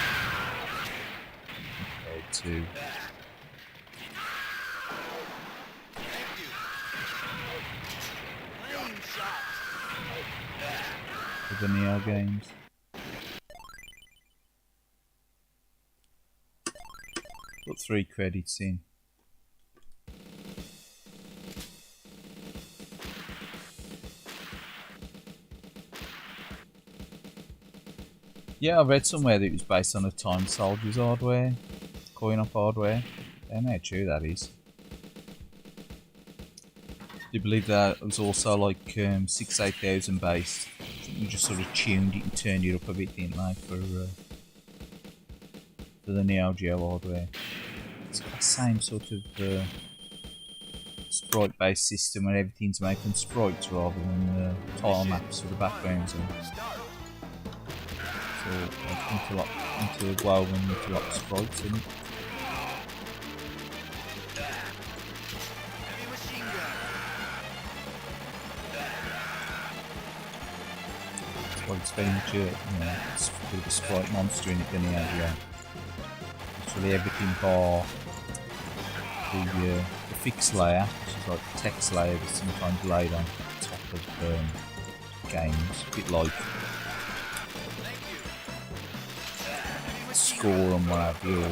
compared to the Neo games. Put 3 credits in. Yeah, I read somewhere that it was based on a Time Soldier's hardware, coin-op hardware. I don't know how true that is. Do you believe that it was also like 68000 based? You just sort of tuned it and turned it up a bit, didn't they, for the Neo Geo hardware. It's got the same sort of sprite-based system where everything's made from sprites rather than tile maps for the backgrounds. And so interwoven into like sprites, isn't it? Well, it's very much it's a bit of a sprite monster in it than the Geo. Actually everything bar the fixed layer, which is like the text layer that's sometimes laid on top of games, a bit like Score and what have you, or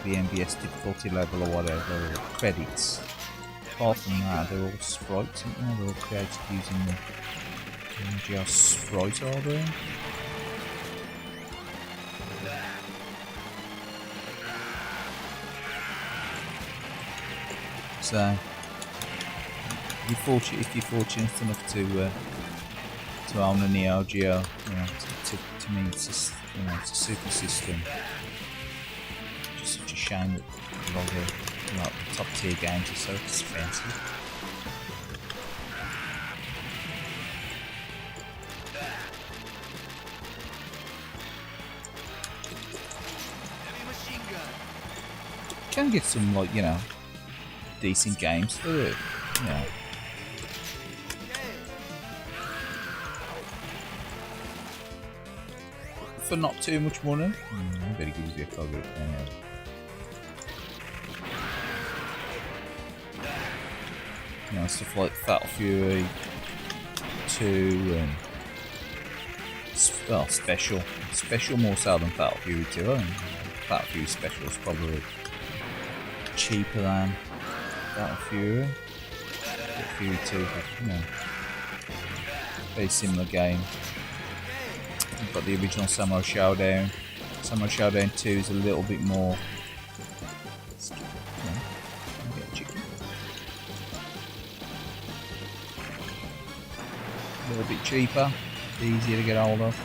the MVS difficulty level or whatever, or credits. Apart from that, they're all sprites, aren't they? They're all created using the MGS sprite hardware. So, if you're fortunate enough to own a Neo Geo, to me it's just, it's a super system. Just such a shame that all the top tier games are so expensive. You can get some decent games for it, for not too much money. I better give you a cover. Stuff like Fatal Fury 2 and Special more so than Fatal Fury 2. I think Fatal Fury Special is probably cheaper than Fatal Fury. Fatal Fury 2 is very similar game. You've got the original Samurai Showdown. Samurai Showdown 2 is a little bit more. A little bit cheaper, easier to get hold of.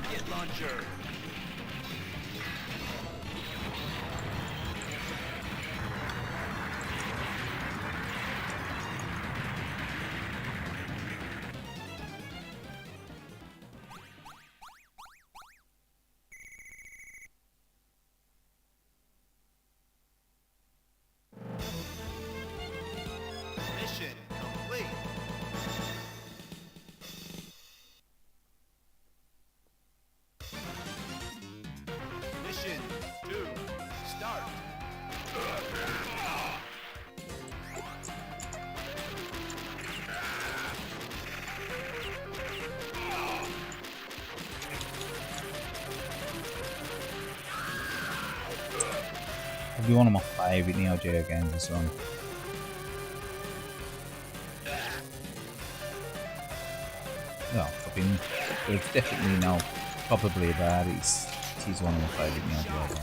Rocket launcher. Mission complete. Mission 2, start. Probably one of my favourite Neo Geo games, this one. Well, there's definitely no probably about it. It is one of my favourite Neo Geo games.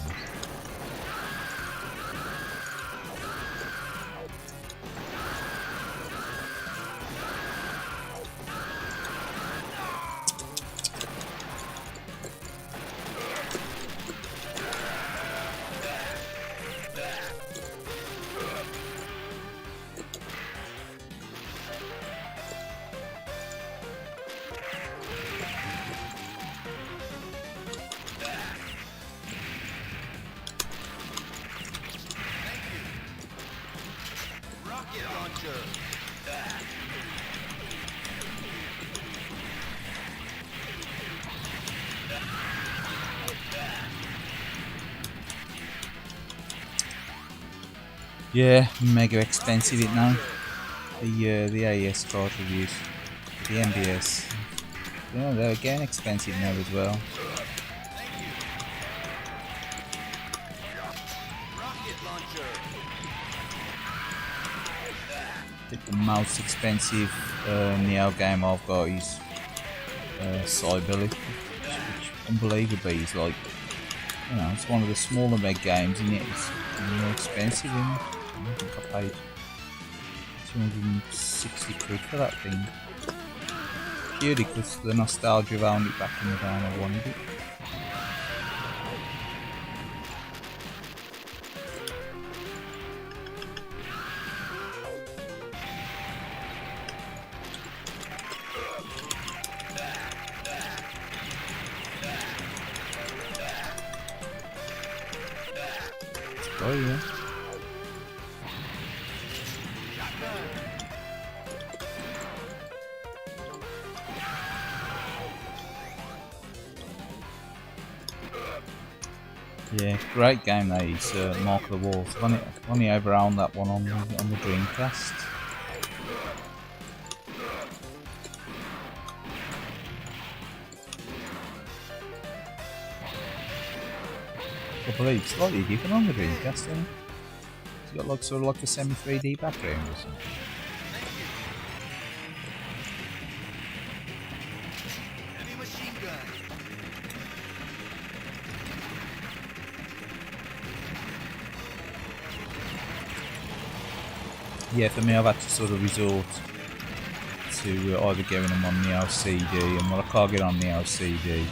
Rocket launcher. Yeah, mega expensive it now. The AES cartridges, the MVS. Yeah, they're getting expensive now as well. Rocket launcher. I think the most expensive Neo game I've got is Cyberly, which unbelievably is like, you know, it's one of the smaller Meg games and yet it's more expensive. I think I paid 260 quid for that thing. Purely because the nostalgia of owning it back in the day and I wanted it. Oh yeah. Yeah, great game that is, Mark of the Wolf. I've only ever owned that one on the Dreamcast. I believe it's slightly different on the Dreamcast, isn't it? It's got like sort of like a semi 3D background or something. Heavy machine gun. Yeah, for me I've had to sort of resort to either getting them on the LCD, and when I can't get on the LCD,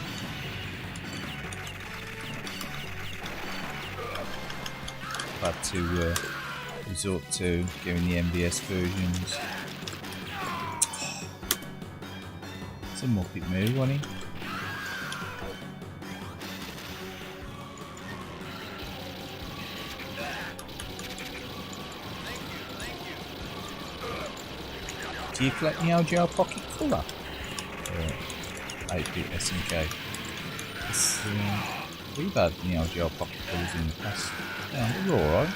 I've had to resort to getting the MVS versions. It's a Muppet move, wasn't it? Do you collect Neo Geo Pocket Colour? 8-bit SNK. We've had Neo Geo Pocket Colours in the past. Yeah, they're alright.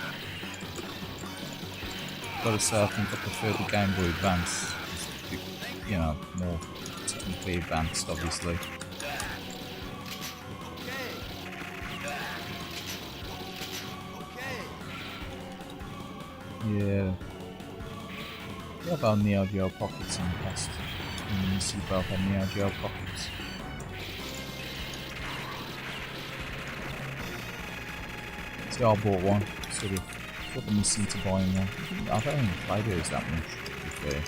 Gotta say, I think I prefer the Game Boy Advance. It's, you know, more technically advanced, obviously. Yeah. We have our Neo Geo Pockets in the past. And you see both our Neo Geo Pockets. So I bought one, sort of got the missing to buying one. I don't even play those that much, to be fair.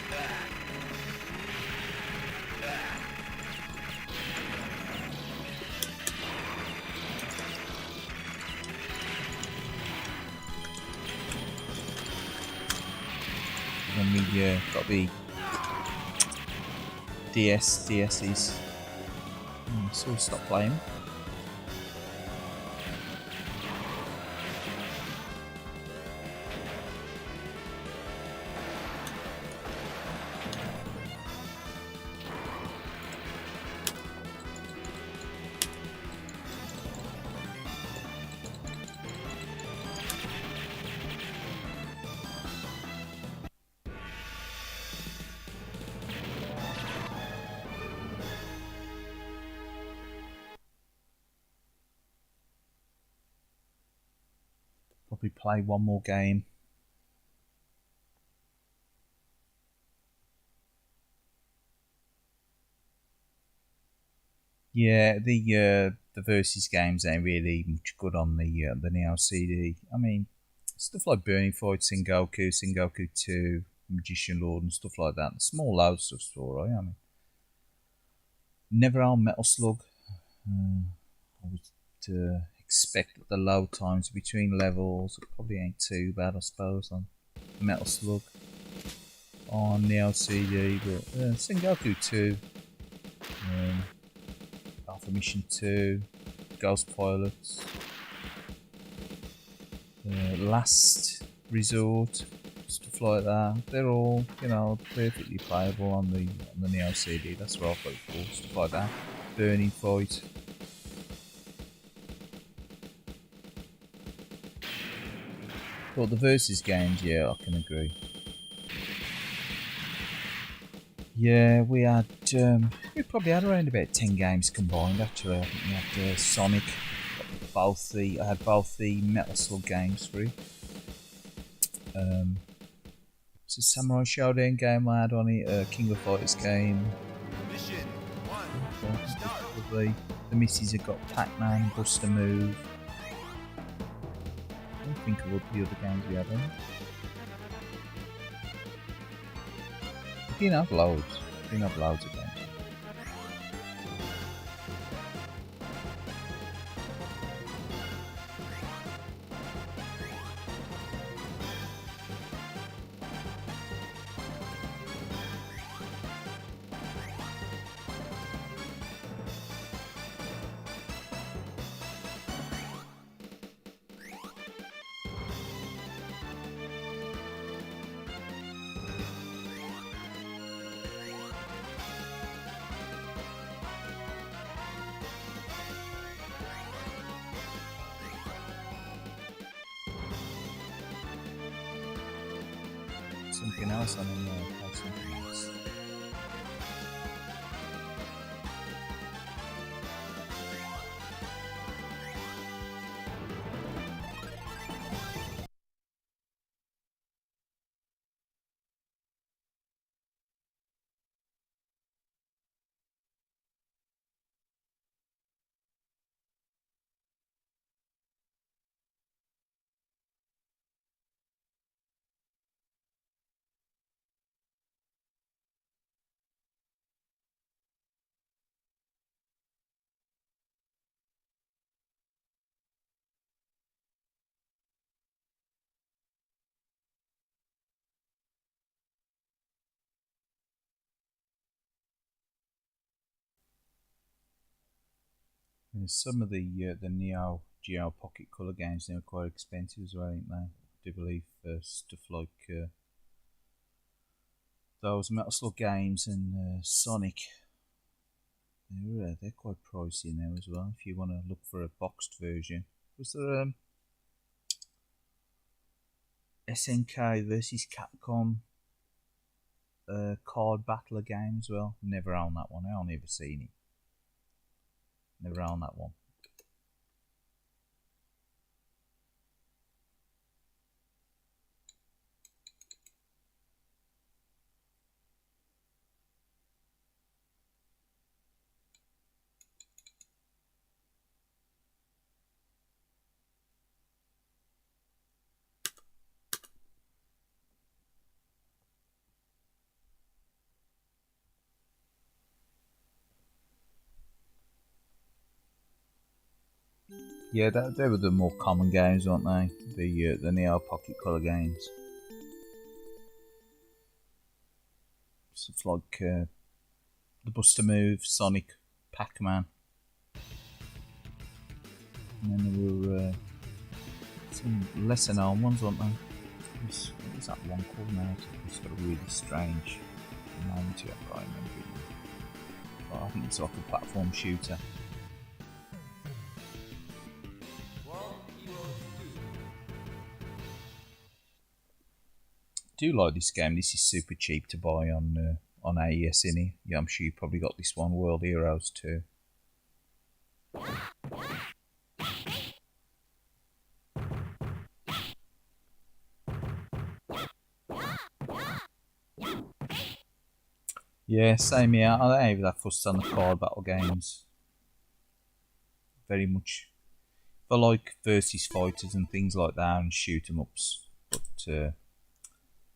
me got the DS's. So we'll stop playing. Probably play one more game. Yeah, the versus games ain't really much good on the Neo CD. I mean, stuff like Burning Fight, Sengoku 2, Magician Lord, and stuff like that. Small loud stuff's alright. I mean, never owned Metal Slug. I would expect that the load times between levels probably ain't too bad, I suppose, on Metal Slug on the LCD, but Sengoku 2, Alpha Mission 2, Ghost Pilots, Last Resort, stuff like that. They're all, you know, perfectly playable on the Neo CD. That's what I've got it for, stuff like that. Burning Fight. But the versus games, yeah, I can agree. Yeah, we probably had around about 10 games combined actually. I think we had Sonic, I had both the Metal Slug games free. It's a Samurai Showdown game I had on it, King of Fighters game. Mission 1. Start. Probably. The missus have got Pac-Man, Buster Move. I don't think of what the other games we had on it. We didn't have loads. We didn't have loads of games. Something else on in there, something else. And some of the Neo Geo Pocket Color games now are quite expensive as well, ain't they? I do believe stuff like those Metal Slug games and Sonic. They're quite pricey now as well. If you want to look for a boxed version, was there SNK versus Capcom card battler game as well? Never owned that one. I only ever seen it. Never owned that one. Yeah, they were the more common games, weren't they? The Neo Pocket Color games. Stuff like the Buster Move, Sonic, Pac-Man. And then there were some lesser known ones, weren't there? What was that one called now? It's got a really strange name to it, I can't remember it. But I think it's like a platform shooter. I do like this game. This is super cheap to buy on AES in here. Yeah, I'm sure you probably got this one, World Heroes 2. Yeah, same here. I don't even that fussed on the card battle games. Very much for like versus fighters and things like that and shoot 'em ups.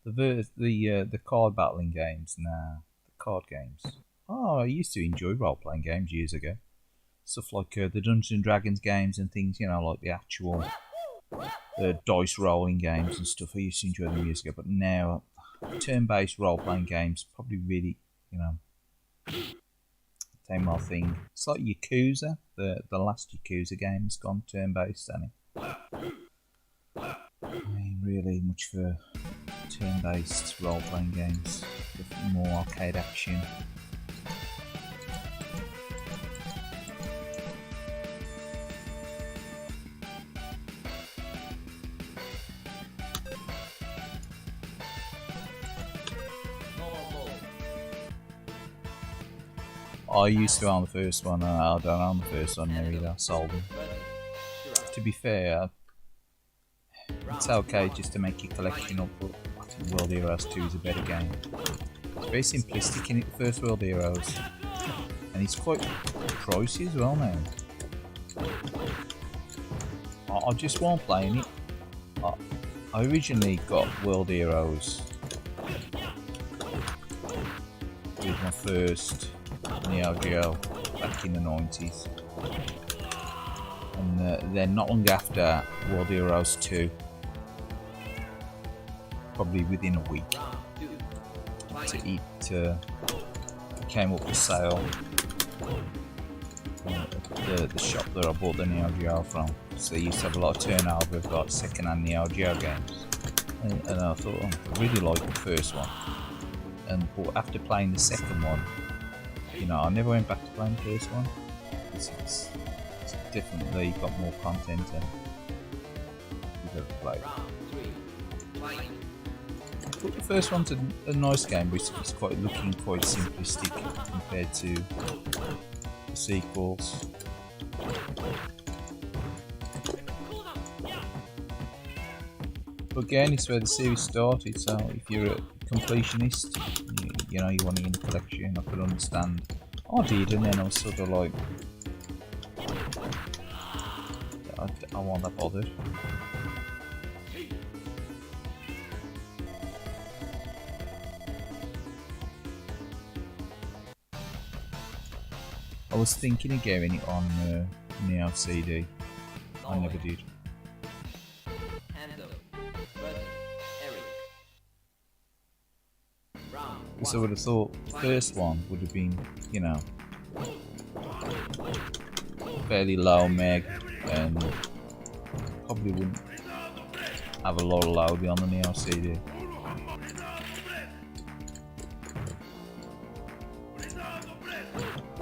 But the card battling games, nah, the card games. Oh, I used to enjoy role playing games years ago. Stuff like the Dungeons and Dragons games and things, you know, like the actual dice rolling games and stuff. I used to enjoy them years ago, but now turn-based role-playing games probably really, you know, same old thing. It's like Yakuza. The last Yakuza game has gone turn-based, hasn't it? I mean, really much for turn-based role-playing games. More arcade action. I used to own the first one, and I don't own the first one now either. I sold them. To be fair, it's okay just to make your collection up, but I think World Heroes 2 is a better game. It's very simplistic in it, the first World Heroes, and it's quite pricey as well now. I just won't play in it. I originally got World Heroes with my first Neo Geo back in the 90s, and then not long after World Heroes 2, probably within a week, it came up for sale at the shop that I bought the Neo Geo from. So they used to have a lot of turnover of like second-hand Neo Geo games, and I thought, oh, I really liked the first one, but after playing the second one, you know, I never went back to playing the first one. It's definitely got more content than you've ever played. But the first one's a nice game, but it's quite simplistic compared to the sequels. But again, it's where the series started, so if you're a completionist, you know, you want it in the collection, I could understand. I did, and then I was sort of like, I wasn't that bothered. I was thinking of getting it on Neo CD. I never did. Because I would have thought the first one would have been, you know, fairly low meg and probably wouldn't have a lot of loading on the Neo CD.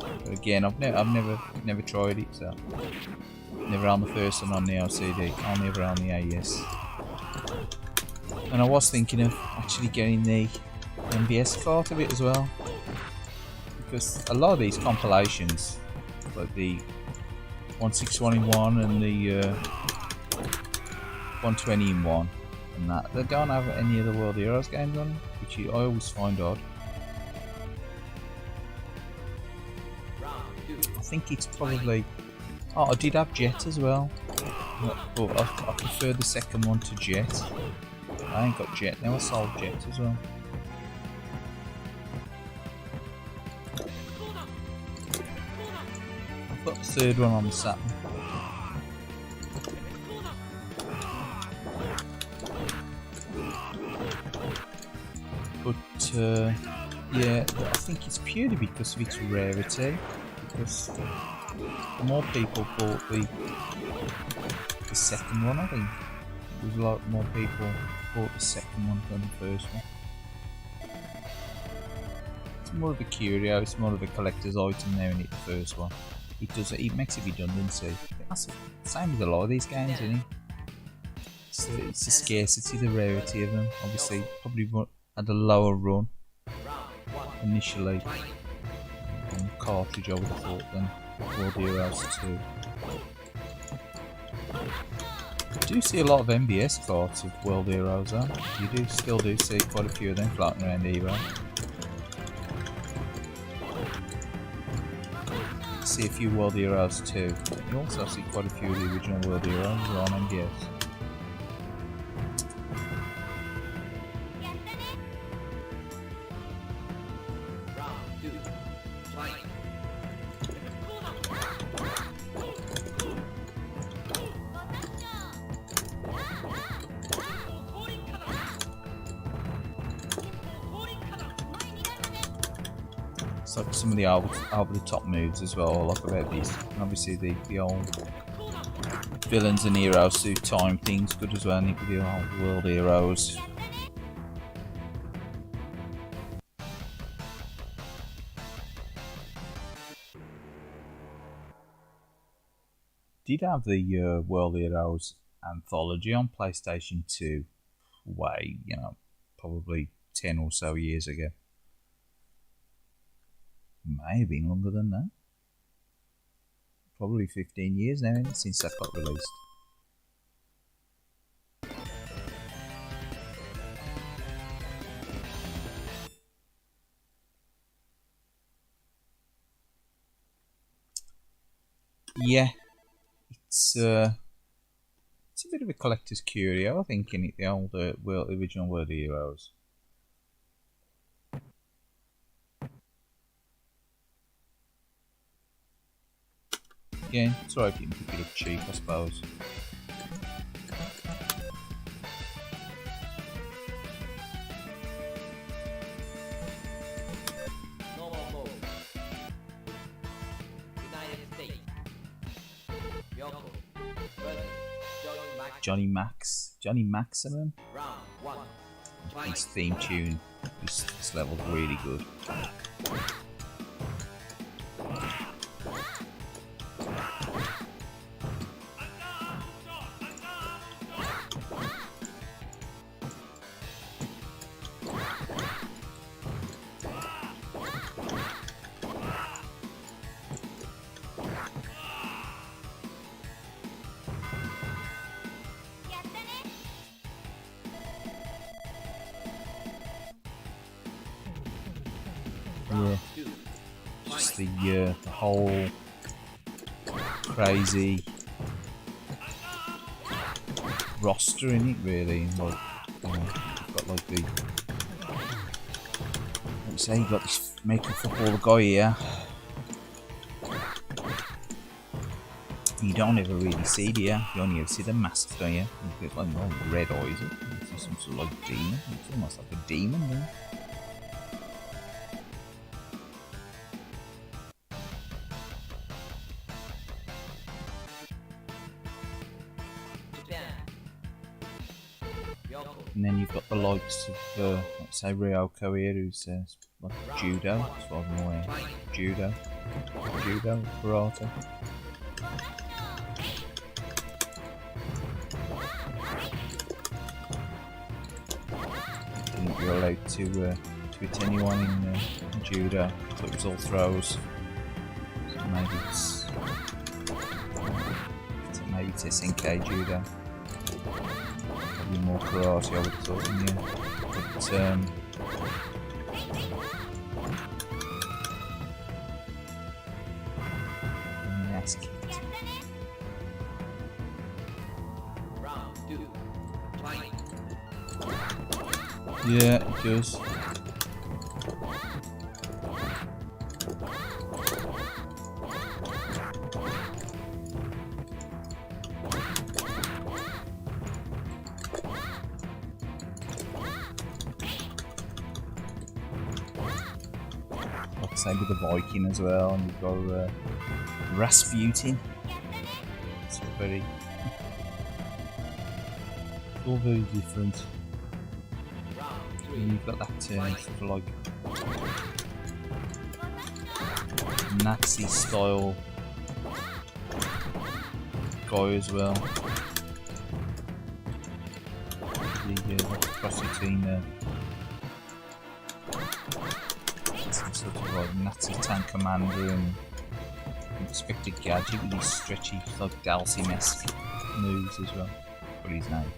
But again, I've never tried it, so never on the first one on Neo CD, only ever on the AES. And I was thinking of actually getting the MVS part of it as well, because a lot of these compilations, like the 161 in 1 and the 120 in 1 and that, they don't have any of the World Heroes games on them, which I always find odd. I think it's probably, I did have Jet as well, but I prefer the second one to Jet. I ain't got Jet now, I sold Jet as well. I've got the third one on the Saturn. But Yeah, I think it's purely because of its rarity. Because more people bought the second one, I think. There's a lot more people bought the second one than the first one. It's more of a curio, it's more of a collector's item now in it, the first one. It makes a redundancy. That's the same with a lot of these games, isn't it? It's the scarcity, the rarity of them. Obviously, probably had a lower run initially on the cartridge, I would have thought, than World Heroes 2. You do see a lot of MVS cards of World Heroes though. You still do see quite a few of them floating around Evo. You see a few World Heroes too. You also see quite a few of the original World Heroes on MVS. It's like some of the over the top moves as well, like about these. And obviously the old villains and heroes suit time things good as well, and with the old World Heroes. Did have the World Heroes anthology on PlayStation 2 way, probably 10 or so years ago. May have been longer than that. Probably 15 years now since that got released. Yeah, it's a bit of a collector's curio, I think, in it, the old original World Heroes. Yeah, it's alright if you can pick it up cheap, I suppose. Johnny Maximum. His theme tune, this level's really good. Yeah, just the whole crazy roster in it, really. Like, you've got like the, let's say, you've got this American footballer guy here. You don't ever really see it here. You only ever see the mask, don't you? You've got like red eyes. It's some sort of like demon. It's almost like a demon, isn't it? And then you've got the likes of, let's say, Ryoko here, who's like judo, as far as I'm aware. Judo, karate. I think you're allowed to hit anyone in judo, so it was all throws. So maybe it's SNK judo. More karate, I would have thought, yeah. But that's kicked. Yeah, it does. Same with the Viking as well, and you've got Rasputin. It's all very different. And you've got that sort of like Nazi style guy as well. The cross between some sort of like Nazi tank commander and Inspector Gadget with his stretchy, like Dalsim-esque moves as well. What his name?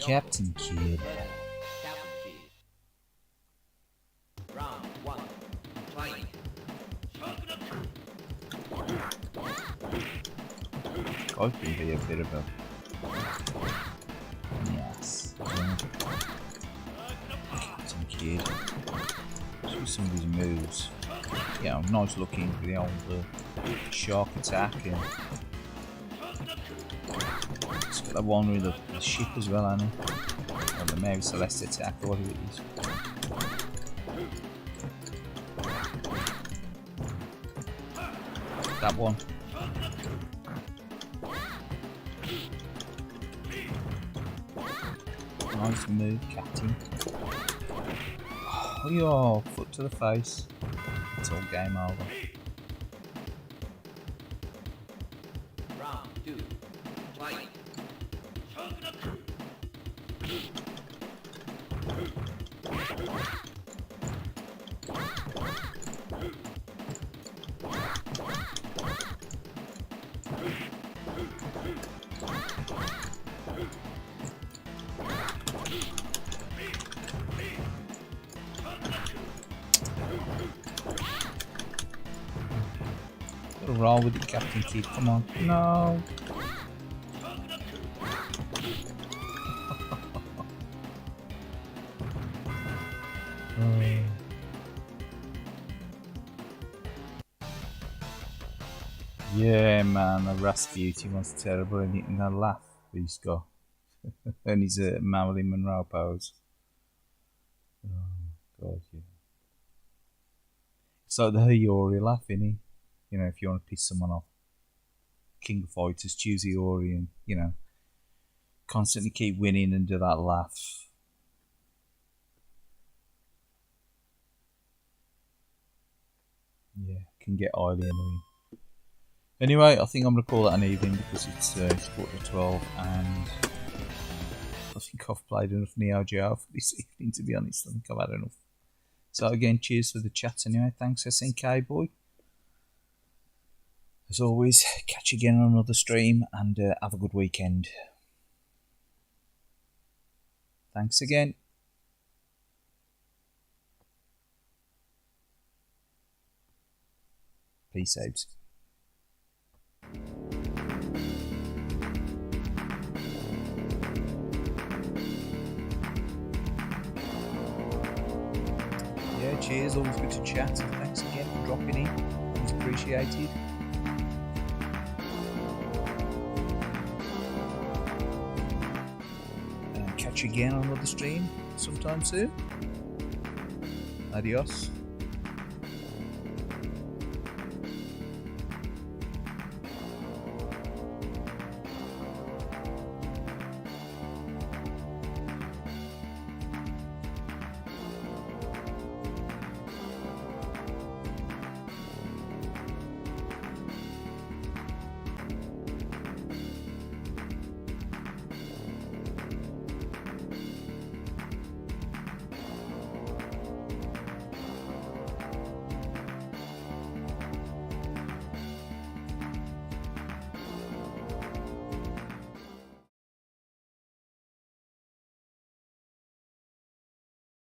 Captain Kid. Round 1. Fight. I can be a bit of a yes. Captain Kid. See some of his moves. Yeah, nice looking with the old shark attack and it's got that one with the ship as well, hasn't it? Or the Mary Celeste attack or whatever it is. That one. Nice move, Captain. Oh, your foot to the face. It's all game over. Round 2. Fight. Gotta roll with it, Captain Kid. Come on. No. Yeah, man, the Rasputin was terrible, and that laugh he's got. And his Marilyn Monroe pose. Oh, God, yeah. It's like the Hiyori laugh, innit? You know, if you want to piss someone off. King of Fighters, choose Hiyori, and, you know, constantly keep winning and do that laugh. Yeah, can get highly annoying. Anyway, I think I'm going to call that an evening because it's 11:45 and I think I've played enough Neo Geo for this evening, to be honest. I think I've had enough. So again, cheers for the chat anyway. Thanks, SNK boy. As always, catch you again on another stream and have a good weekend. Thanks again. Peace out. Yeah, cheers, always good to chat. Thanks again for dropping in. It's appreciated. And catch you again on another stream sometime soon. Adios.